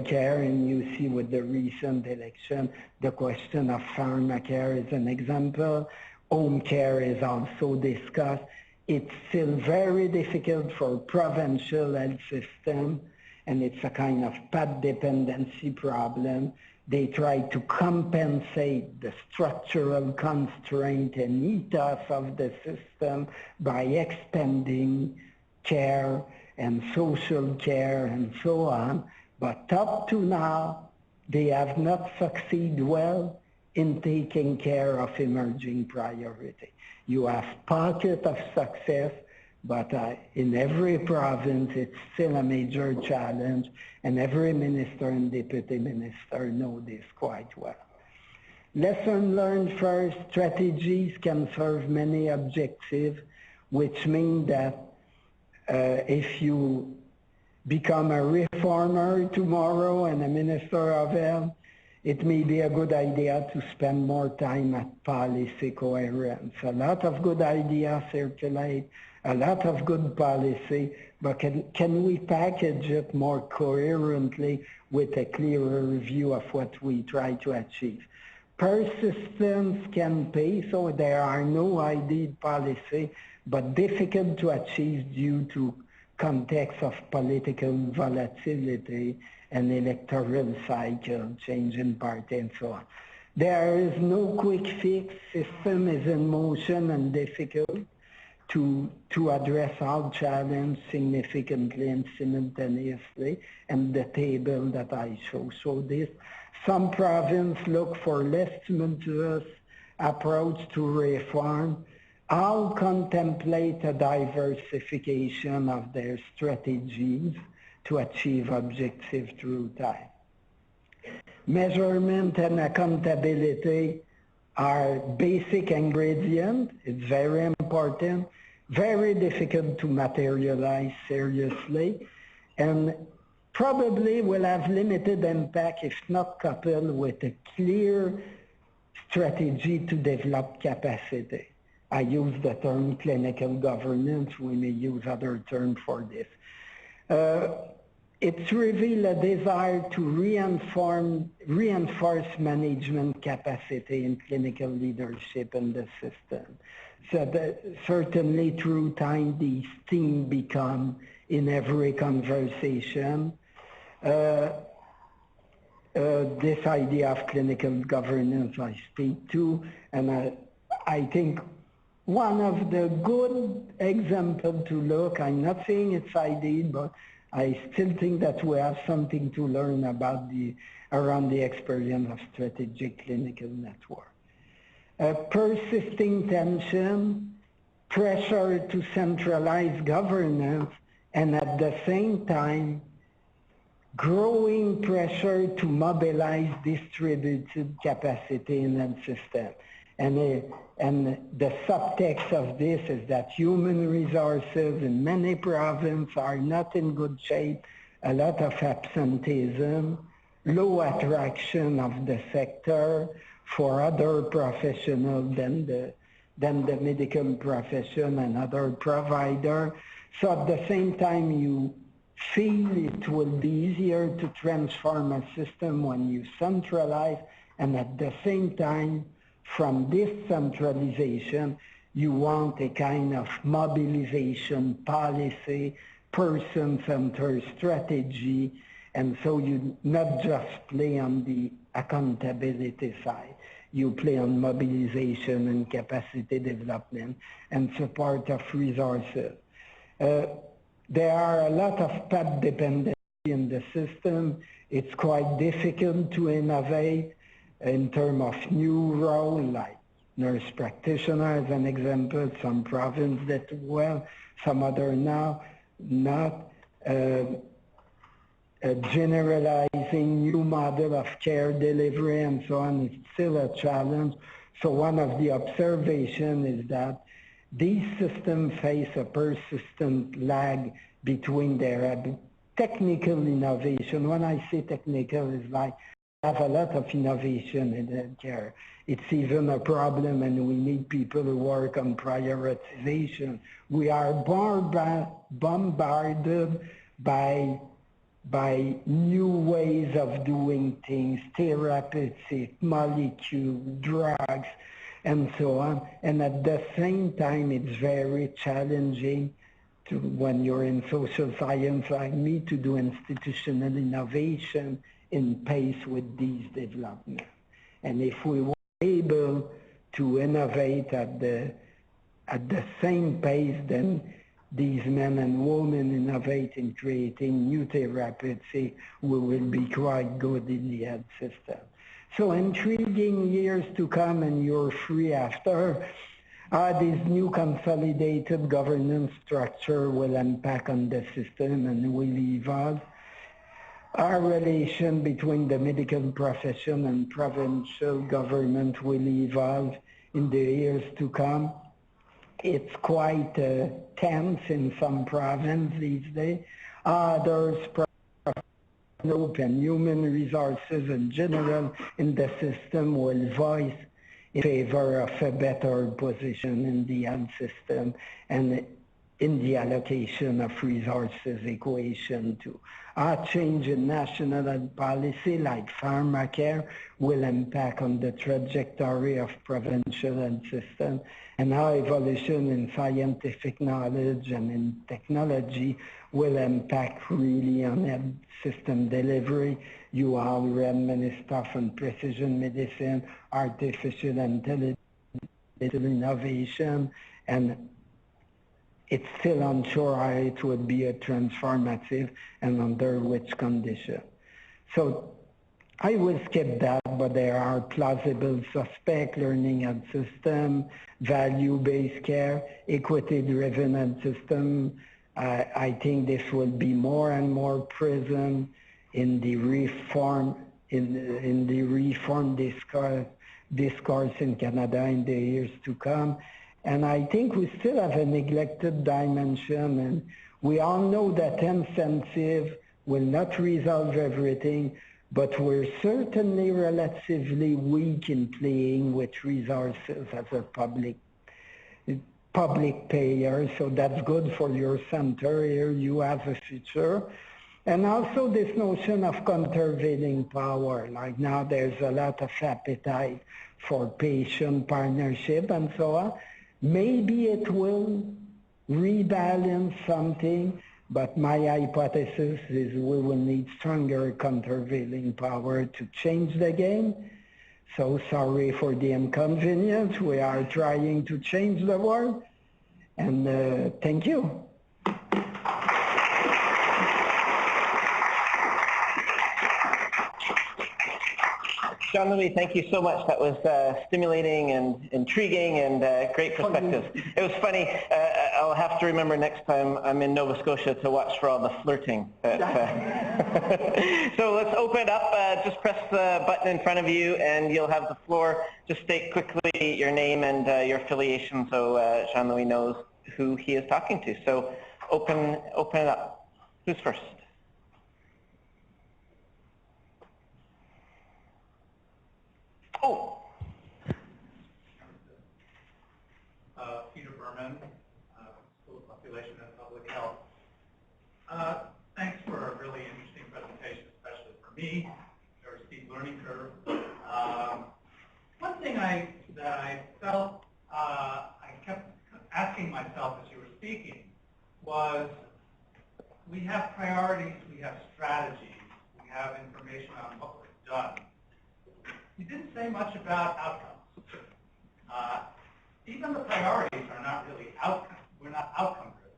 care, and you see with the recent election, the question of pharmacare is an example. Home care is also discussed. It's still very difficult for provincial health system, and it's a kind of path dependency problem. They try to compensate the structural constraint and ethos of the system by extending care and social care and so on. But up to now, they have not succeeded well in taking care of emerging priority. You have pockets of success, but in every province, it's still a major challenge, and every minister and deputy minister know this quite well. Lesson learned first, strategies can serve many objectives, which mean that if you become a reformer tomorrow and a minister of health, it may be a good idea to spend more time at policy coherence. A lot of good ideas circulate, a lot of good policy, but can we package it more coherently with a clearer view of what we try to achieve? Persistence can pay, so there are no ideal policy, but difficult to achieve due to context of political volatility and electoral cycle, change in party and so on. There is no quick fix. System is in motion and difficult to address all challenges significantly and simultaneously, and the table that I show this. Some provinces look for less tumultuous approach to reform. All contemplate a diversification of their strategies to achieve objectives through time. Measurement and accountability are basic ingredients. It's very important, very difficult to materialize seriously, and probably will have limited impact if not coupled with a clear strategy to develop capacity. I use the term clinical governance. We may use other terms for this. It's revealed a desire to reinforce management capacity in clinical leadership in the system. So that certainly through time, these themes become in every conversation. This idea of clinical governance I speak to, and I think one of the good examples to look, I'm not saying it's ideal, but I still think that we have something to learn about around the experience of strategic clinical network. Persisting tension, pressure to centralize governance, and at the same time, growing pressure to mobilize distributed capacity in the system. And the subtext of this is that human resources in many provinces are not in good shape, a lot of absenteeism, low attraction of the sector for other professionals than the medical profession and other provider. So at the same time, you feel it will be easier to transform a system when you centralize, and at the same time, from this centralization, you want a kind of mobilization policy, person-centered strategy, and so you not just play on the accountability side, you play on mobilization and capacity development and support of resources. There are a lot of path dependency in the system. It's quite difficult to innovate in terms of new role, like nurse practitioner as an example, some provinces that well, some other now, not generalizing new model of care delivery and so on is still a challenge. So one of the observations is that these systems face a persistent lag between their technical innovation. When I say technical, it's like have a lot of innovation in healthcare. It's even a problem, and we need people who work on prioritization. We are bombarded by new ways of doing things, therapeutic, molecule, drugs, and so on. And at the same time, it's very challenging to, when you're in social science like me, to do institutional innovation in pace with these developments. And if we were able to innovate at the same pace, then these men and women innovate in creating new therapeutics, we will be quite good in the health system. So intriguing years to come, and you're free after. This new consolidated governance structure will impact on the system and will evolve. Our relation between the medical profession and provincial government will evolve in the years to come. It's quite tense in some provinces these days. Others, and human resources in general in the system, will voice in favor of a better position in the health system and in the allocation of resources equation too. Our change in national health policy like pharmacare will impact on the trajectory of provincial health system, and our evolution in scientific knowledge and in technology will impact really on health system delivery. You all read many stuff on precision medicine, artificial intelligence, innovation, and it's still unsure how it would be a transformative and under which condition. So I will skip that, but there are plausible suspects: learning health system, value-based care, equity-driven health system. I think this will be more and more present in the reform discourse in Canada in the years to come. And I think we still have a neglected dimension, and we all know that incentive will not resolve everything, but we're certainly relatively weak in playing with resources as a public payer, so that's good for your center here. You have a future. And also this notion of countervailing power, like now there's a lot of appetite for patient partnership and so on. Maybe it will rebalance something, but my hypothesis is we will need stronger countervailing power to change the game. So sorry for the inconvenience. We are trying to change the world. And thank you. Jean-Louis, thank you so much. That was stimulating and intriguing and great perspectives. It was funny. I'll have to remember next time I'm in Nova Scotia to watch for all the flirting. So let's open it up. Just press the button in front of you and you'll have the floor. Just state quickly your name and your affiliation so Jean-Louis knows who he is talking to. So open it up. Who's first? Oh. Peter Berman, School of Population and Public Health. Thanks for a really interesting presentation, especially for me. Very steep learning curve. One thing that I felt I kept asking myself as you were speaking was, we have priorities, we have strategies, we have information on what we've done. You didn't say much about outcomes. Even the priorities are not really outcome. We're not outcome driven.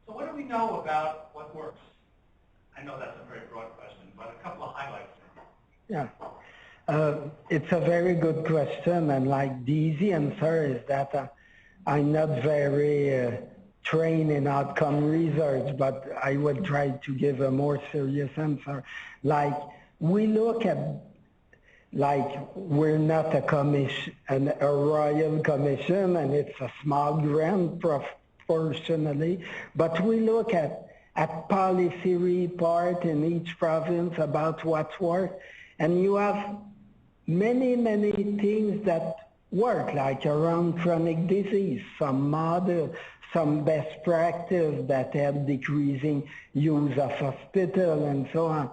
So what do we know about what works? I know that's a very broad question, but a couple of highlights. Yeah, it's a very good question, and like the easy answer is that I'm not very trained in outcome research, but I will try to give a more serious answer. Like we look at, like we're not a commission, a royal commission, and it's a small grant proportionally, but we look at policy report in each province about what's worked, and you have many things that work, like around chronic disease, some model, some best practice that have decreasing use of hospital and so on.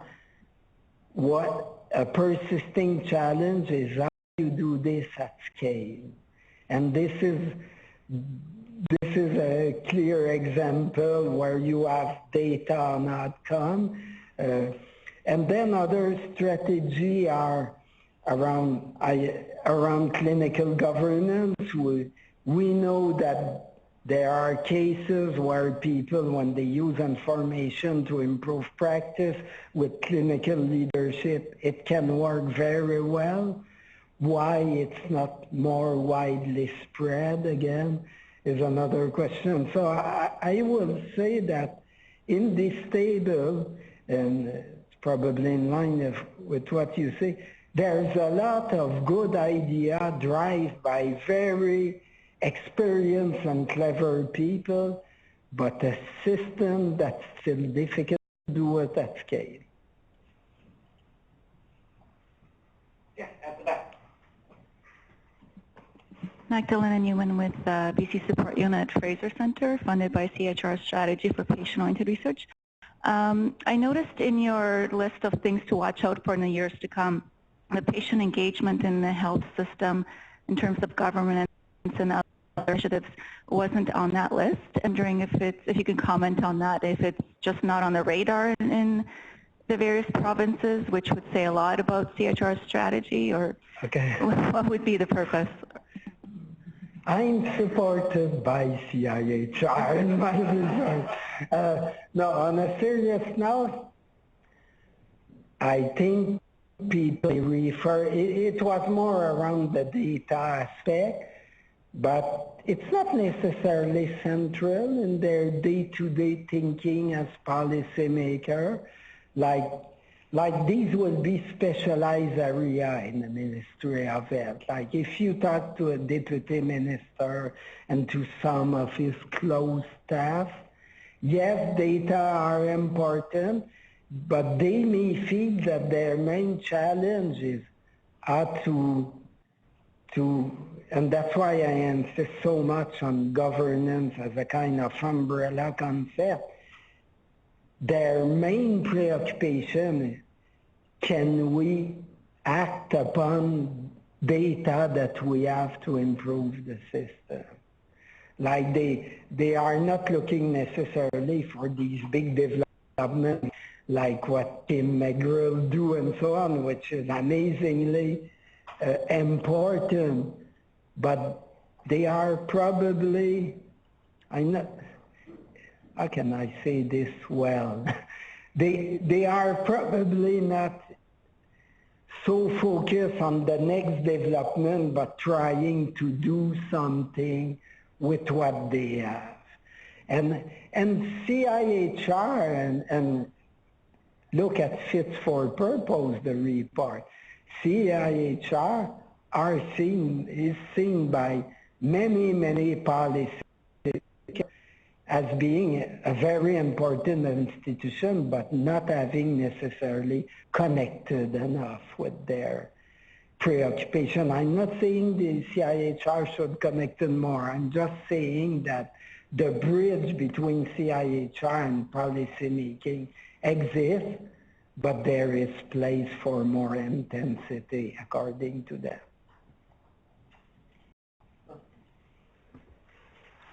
What a persisting challenge is how you do this at scale. And this is a clear example where you have data on outcome. And then other strategies are around clinical governance. We know that There are cases where people, when they use information to improve practice with clinical leadership, it can work very well. Why it's not more widely spread, again, is another question. So I will say that in this table, and it's probably in line with what you say, there's a lot of good idea driven by very experienced and clever people, but a system that's still difficult to do it at scale. Yeah, at the back. Magdalena Newman with BC Support Unit Fraser Center, funded by CHR Strategy for Patient-Oriented Research. I noticed in your list of things to watch out for in the years to come, the patient engagement in the health system in terms of governance and other initiatives wasn't on that list. I'm wondering if you can comment on that, if it's just not on the radar in the various provinces, which would say a lot about CHR strategy, or okay, what would be the purpose? I'm supported by CIHR in my research. No, on a serious note, I think people refer, it was more around the data aspect, but it's not necessarily central in their day-to-day thinking as policymaker. Like these will be specialized area in the Ministry of Health. Like if you talk to a deputy minister and to some of his close staff, yes, data are important, but they may feel that their main challenge is how to, and that's why I insist so much on governance as a kind of umbrella concept. Their main preoccupation is, can we act upon data that we have to improve the system? Like they are not looking necessarily for these big developments like what Tim McGrill do and so on, which is amazingly important, but they are probably, how can I say this well? They are probably not so focused on the next development, but trying to do something with what they have. And CIHR, and look at Fit for Purpose, the report. CIHR is seen by many policy as being a very important institution, but not having necessarily connected enough with their preoccupation. I'm not saying the CIHR should connect it more. I'm just saying that the bridge between CIHR and policymaking exists, but there is place for more intensity according to them.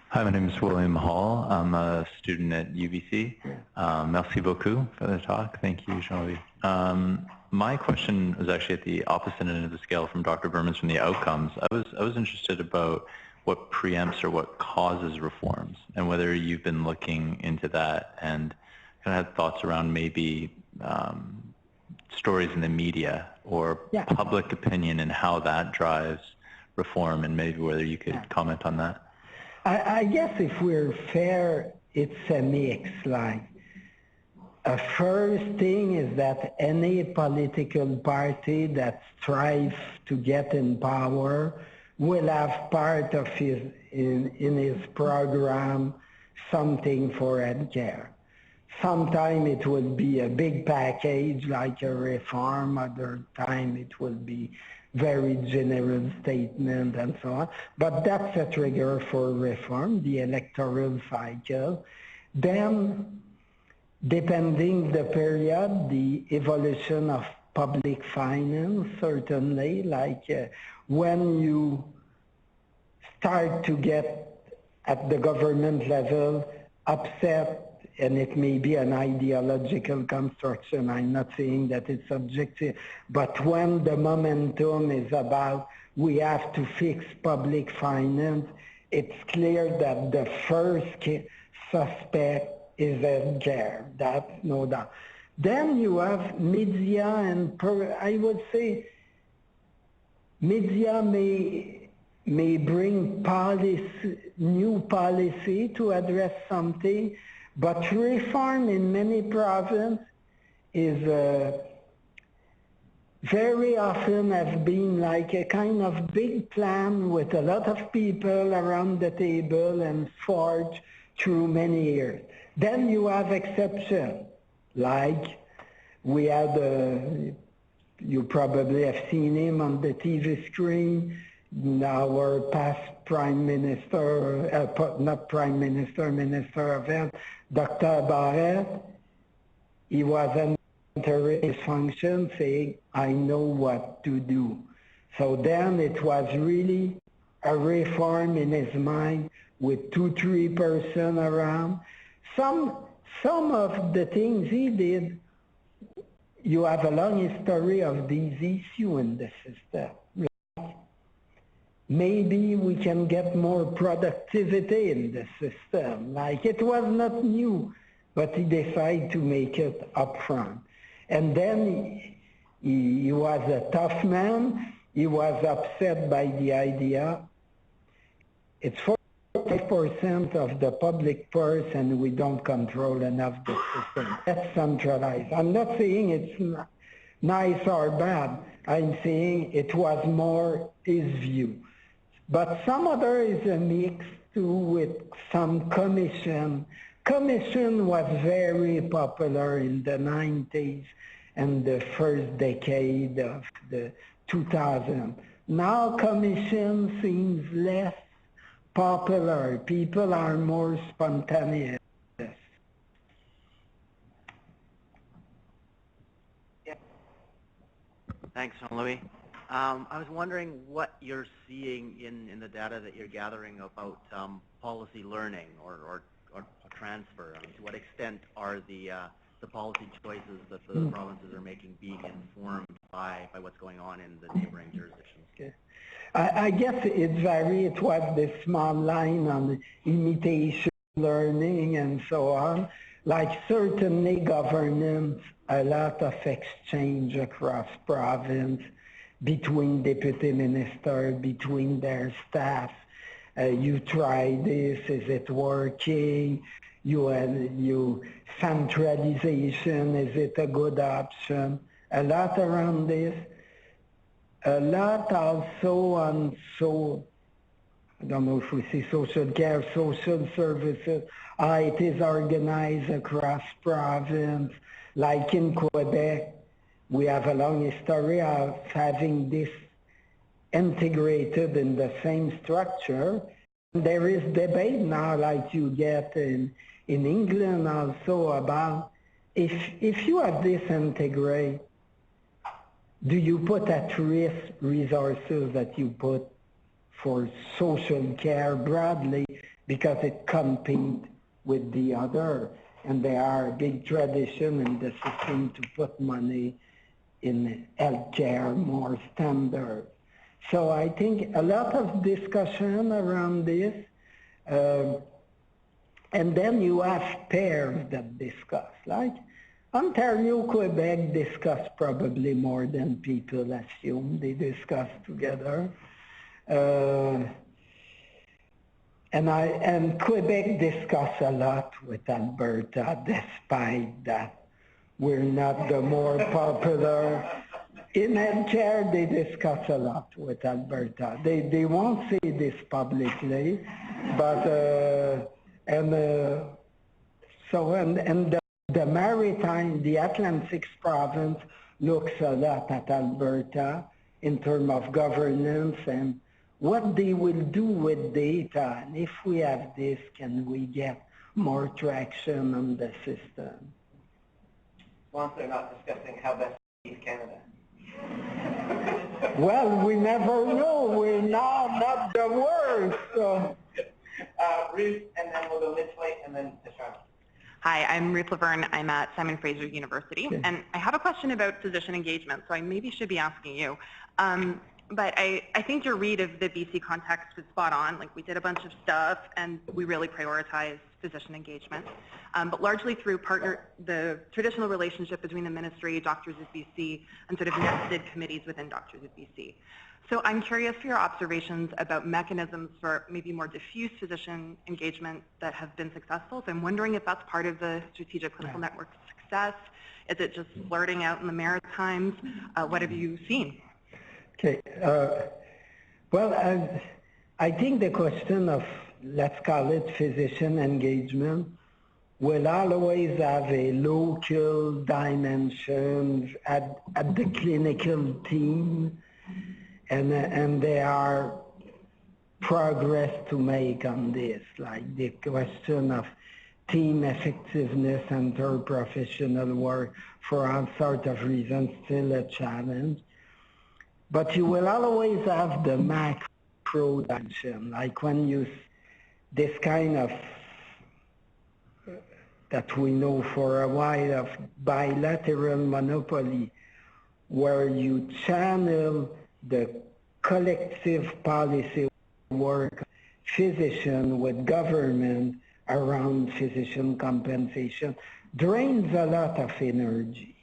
Hi, my name is William Hall. I'm a student at UBC. Merci beaucoup for the talk. Thank you, Jean-Louis. My question was actually at the opposite end of the scale from Dr. Berman's, from the outcomes. I was interested about what preempts or what causes reforms, and whether you've been looking into that and kind of had thoughts around maybe stories in the media or public opinion and how that drives reform, and maybe whether you could comment on that. I guess if we're fair, it's a mix. Like, a first thing is that any political party that strives to get in power will have part of in his program something for healthcare. Sometime it will be a big package like a reform, other time it will be very general statement and so on. But that's a trigger for reform, the electoral cycle. Then, depending the period, the evolution of public finance, certainly, like when you start to get at the government level upset, and it may be an ideological construction, I'm not saying that it's objective, but when the momentum is about we have to fix public finance, it's clear that the first suspect is healthcare. That's no doubt. Then you have media and I would say media may bring new policy to address something, but reform in many provinces is very often has been like a kind of big plan with a lot of people around the table and forged through many years. Then you have exceptions, like we had, you probably have seen him on the TV screen, our past Prime Minister, not Prime Minister, Minister of Health, Dr. Barrett. He was entering his function saying, I know what to do. So then it was really a reform in his mind with 2-3 persons around. Some of the things he did, you have a long history of these issues in the system. Maybe we can get more productivity in the system. Like it was not new, but he decided to make it upfront. And then he was a tough man. He was upset by the idea. It's 45% of the public purse and we don't control enough the system. That's centralized. I'm not saying it's nice or bad. I'm saying it was more his view. But some other is a mix too with some commission. Commission was very popular in the 90s and the first decade of the 2000s. Now commission seems less popular. People are more spontaneous. Thanks, Jean-Louis. I was wondering what you're seeing in the data that you're gathering about policy learning or transfer. To what extent are the policy choices that the provinces are making being informed by what's going on in the neighboring jurisdictions? Okay. I guess it varies. It was this small line on imitation learning and so on. Like certainly governance, a lot of exchange across province between deputy minister, between their staff. You try this, is it working? You centralization, is it a good option? A lot around this. A lot also on I don't know if we see social care, social services, how it is organized across province. Like in Quebec, we have a long history of having this integrated in the same structure. There is debate now, like you get in England also, about if you have this integrate, do you put at risk resources that you put for social care broadly because it competes with the other? And there are a big tradition in the system to put money in healthcare more standard. So I think a lot of discussion around this. And then you have pairs that discuss, like Ontario, Quebec discuss probably more than people assume. They discuss together. And Quebec discuss a lot with Alberta, despite that we're not the more popular. In healthcare, they discuss a lot with Alberta. They won't say this publicly, but the maritime, the Atlantic province looks a lot at Alberta in terms of governance and what they will do with data. And if we have this, can we get more traction on the system? Once they're not discussing how best to leave Canada. Well, we never know. We're now not the worst. So. Ruth, and then we'll go mid-flight, and then to Charlotte. Hi, I'm Ruth Laverne. I'm at Simon Fraser University, and I have a question about physician engagement, so I maybe should be asking you. but I think your read of the BC context was spot on. Like, we did a bunch of stuff and we really prioritized physician engagement, but largely through the traditional relationship between the ministry, Doctors of BC, and sort of nested committees within Doctors of BC. So I'm curious for your observations about mechanisms for maybe more diffuse physician engagement that have been successful. So I'm wondering if that's part of the strategic clinical network's success. Is it just blurting out in the Maritimes? What have you seen? Okay. Well, I think the question of, let's call it physician engagement, will always have a local dimension at the clinical team, and there are progress to make on this, like the question of team effectiveness and interprofessional work for all sorts of reasons still a challenge. But you will always have the macro dimension, like when you, this kind of, that we know for a while of bilateral monopoly, where you channel the collective policy work, physician with government around physician compensation, drains a lot of energy.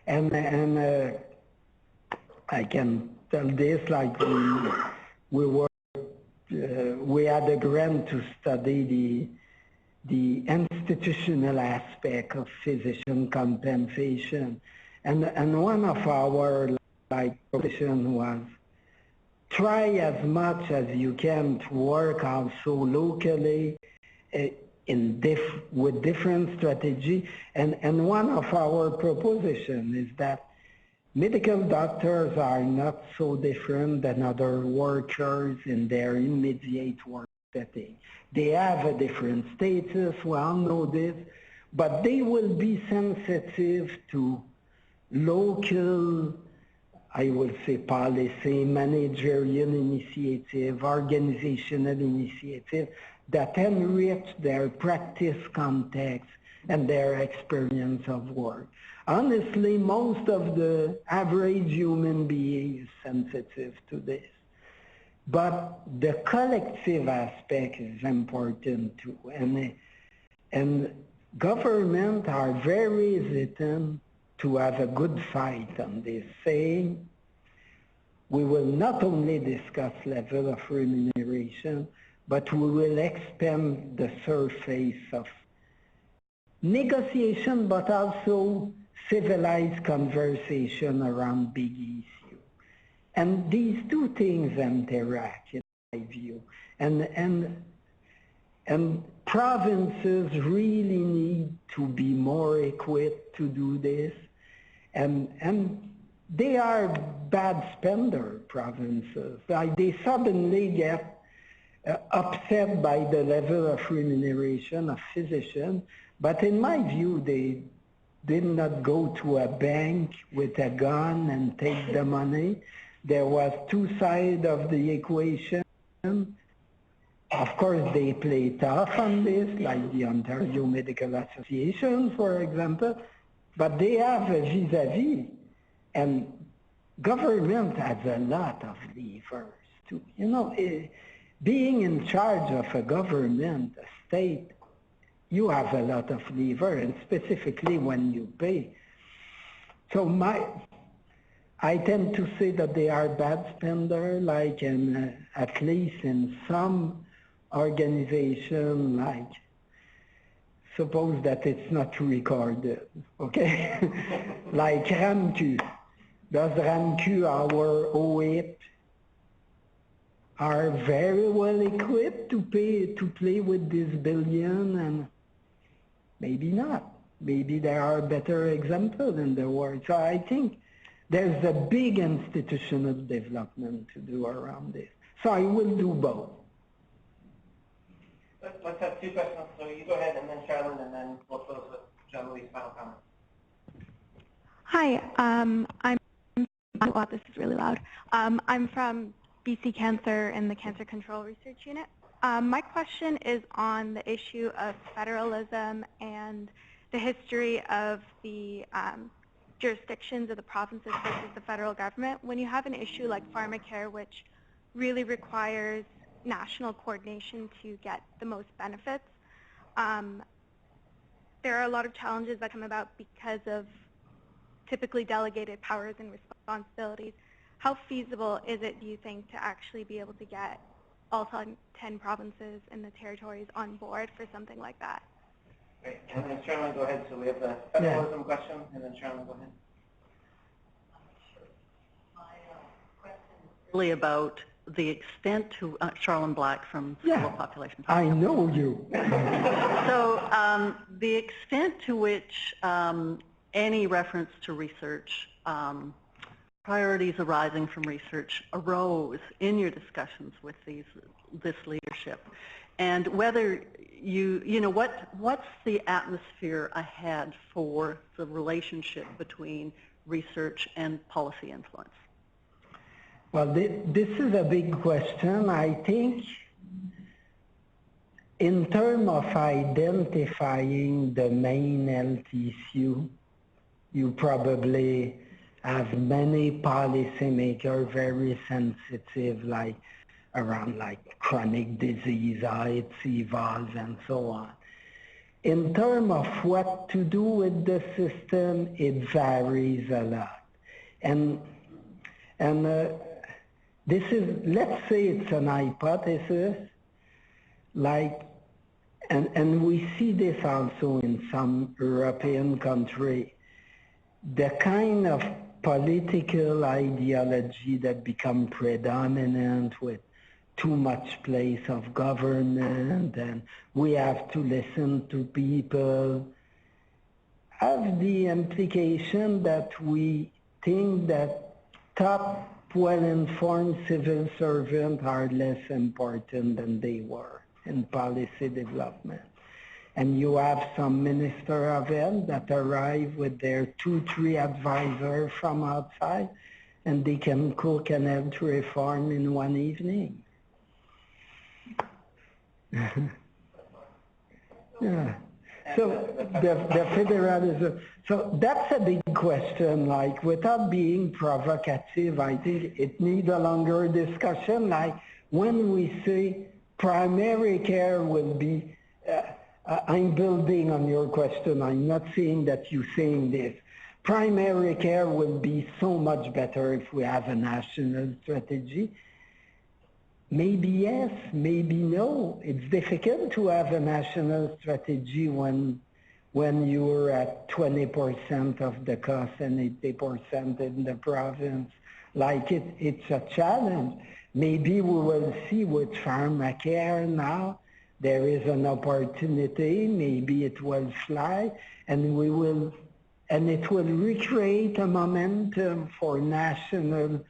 And I can tell this, like we had a grant to study the institutional aspect of physician compensation, and one of our proposition was try as much as you can to work also locally with different strategy, and one of our proposition is that medical doctors are not so different than other workers in their immediate work setting. They have a different status, we all know this, but they will be sensitive to local, I would say, policy, managerial initiative, organizational initiative that enrich their practice context and their experience of work. Honestly, most of the average human being is sensitive to this. But the collective aspect is important too. And government are very hesitant to have a good fight on this, saying we will not only discuss level of remuneration, but we will expand the surface of negotiation, but also civilized conversation around big issues. And these two things interact, in my view. And provinces really need to be more equipped to do this. And they are bad spender provinces. Like they suddenly get upset by the level of remuneration of physicians. But in my view, they did not go to a bank with a gun and take the money. There was two sides of the equation. Of course, they play tough on this, like the Ontario Medical Association, for example, but they have a vis-a-vis. And government has a lot of levers too. You know, being in charge of a government, a state, you have a lot of lever, and specifically when you pay. So I tend to say that they are bad spender, like at least in some organization, like suppose that it's not recorded, okay? Like RAMQ. Does RAMQ, our OIP, are very well equipped to play with this billion? And maybe not. Maybe there are better examples in the world. So I think there's a big institutional development to do around this. So I will do both. Let's have two questions. So you go ahead, and then Charlene, and then we'll close with Jean-Louis' final comment. Hi, this is really loud. I'm from BC Cancer in the Cancer Control Research Unit. My question is on the issue of federalism and the history of the jurisdictions of the provinces versus the federal government. When you have an issue like pharmacare, which really requires national coordination to get the most benefits, there are a lot of challenges that come about because of typically delegated powers and responsibilities. How feasible is it, do you think, to actually be able to get all 10 provinces and the territories on board for something like that? Great. And then Sherman, go ahead. So we have the federalism question, and then Sherman, go ahead. My question is really about the extent to Charlene Black from Civil Population. I know you. So the extent to which any reference to research, priorities arising from research arose in your discussions with this leadership, and whether what's the atmosphere ahead for the relationship between research and policy influence? Well, this is a big question. I think in terms of identifying the main health issue, you probably have many policymakers very sensitive, like around chronic disease, how it evolves, and so on. In terms of what to do with the system, it varies a lot. And this is, let's say it's an hypothesis, and we see this also in some European countries, the kind of political ideology that become predominant with too much place of government, and we have to listen to people, have the implication that we think that top well-informed civil servants are less important than they were in policy development. And you have some minister of health that arrive with their 2-3 advisors from outside, and they can cook an health reform in one evening. Yeah. So the federalism, so that's a big question, without being provocative, I think it needs a longer discussion, when we say primary care will be, I'm building on your question, I'm not saying that you're saying this. Primary care will be so much better if we have a national strategy. Maybe yes, maybe no. It's difficult to have a national strategy when you're at 20% of the cost and 80% in the province. It's a challenge. Maybe we will see with pharmacare now, there is an opportunity, maybe it will fly, and it will recreate a momentum for national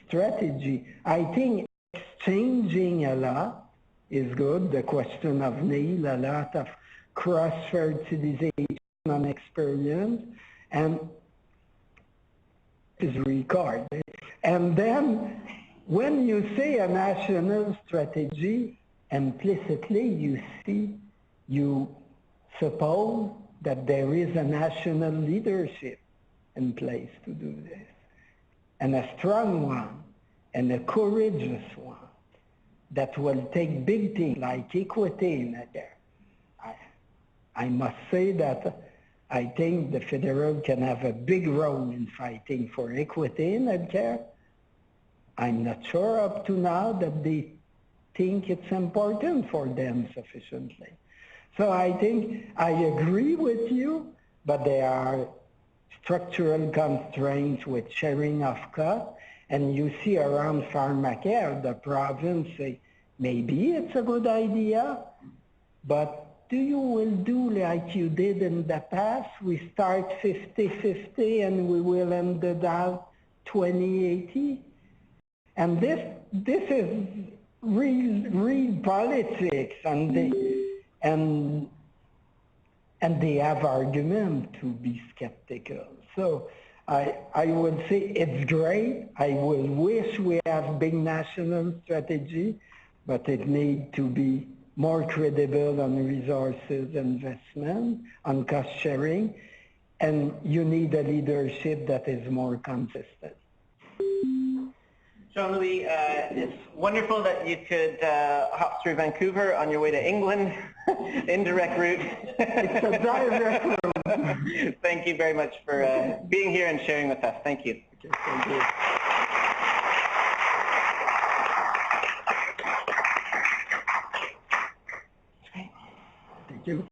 strategy. I think exchanging a lot is good. The question of Neil, a lot of cross-fertilization on experience, and is recorded. And then when you say a national strategy, implicitly you suppose that there is a national leadership in place to do this, and a strong one, and a courageous one, that will take big things like equity in there. I must say that I think the federal can have a big role in fighting for equity in healthcare. I'm not sure up to now that they think it's important for them sufficiently. So I think I agree with you, but there are structural constraints with sharing of costs, and you see around pharmacare, the province say, maybe it's a good idea, but you will do like you did in the past? We start 50-50 and we will end it out 20-80? And this is real politics, and they have argument to be skeptical. So I would say it's great. I will wish we have big national strategy, but it needs to be more credible on resources investment, on cost sharing, and you need a leadership that is more consistent. Jean-Louis, it's wonderful that you could hop through Vancouver on your way to England, indirect route. It's a direct route. Thank you very much for being here and sharing with us. Thank you. Okay, thank you. Thank you.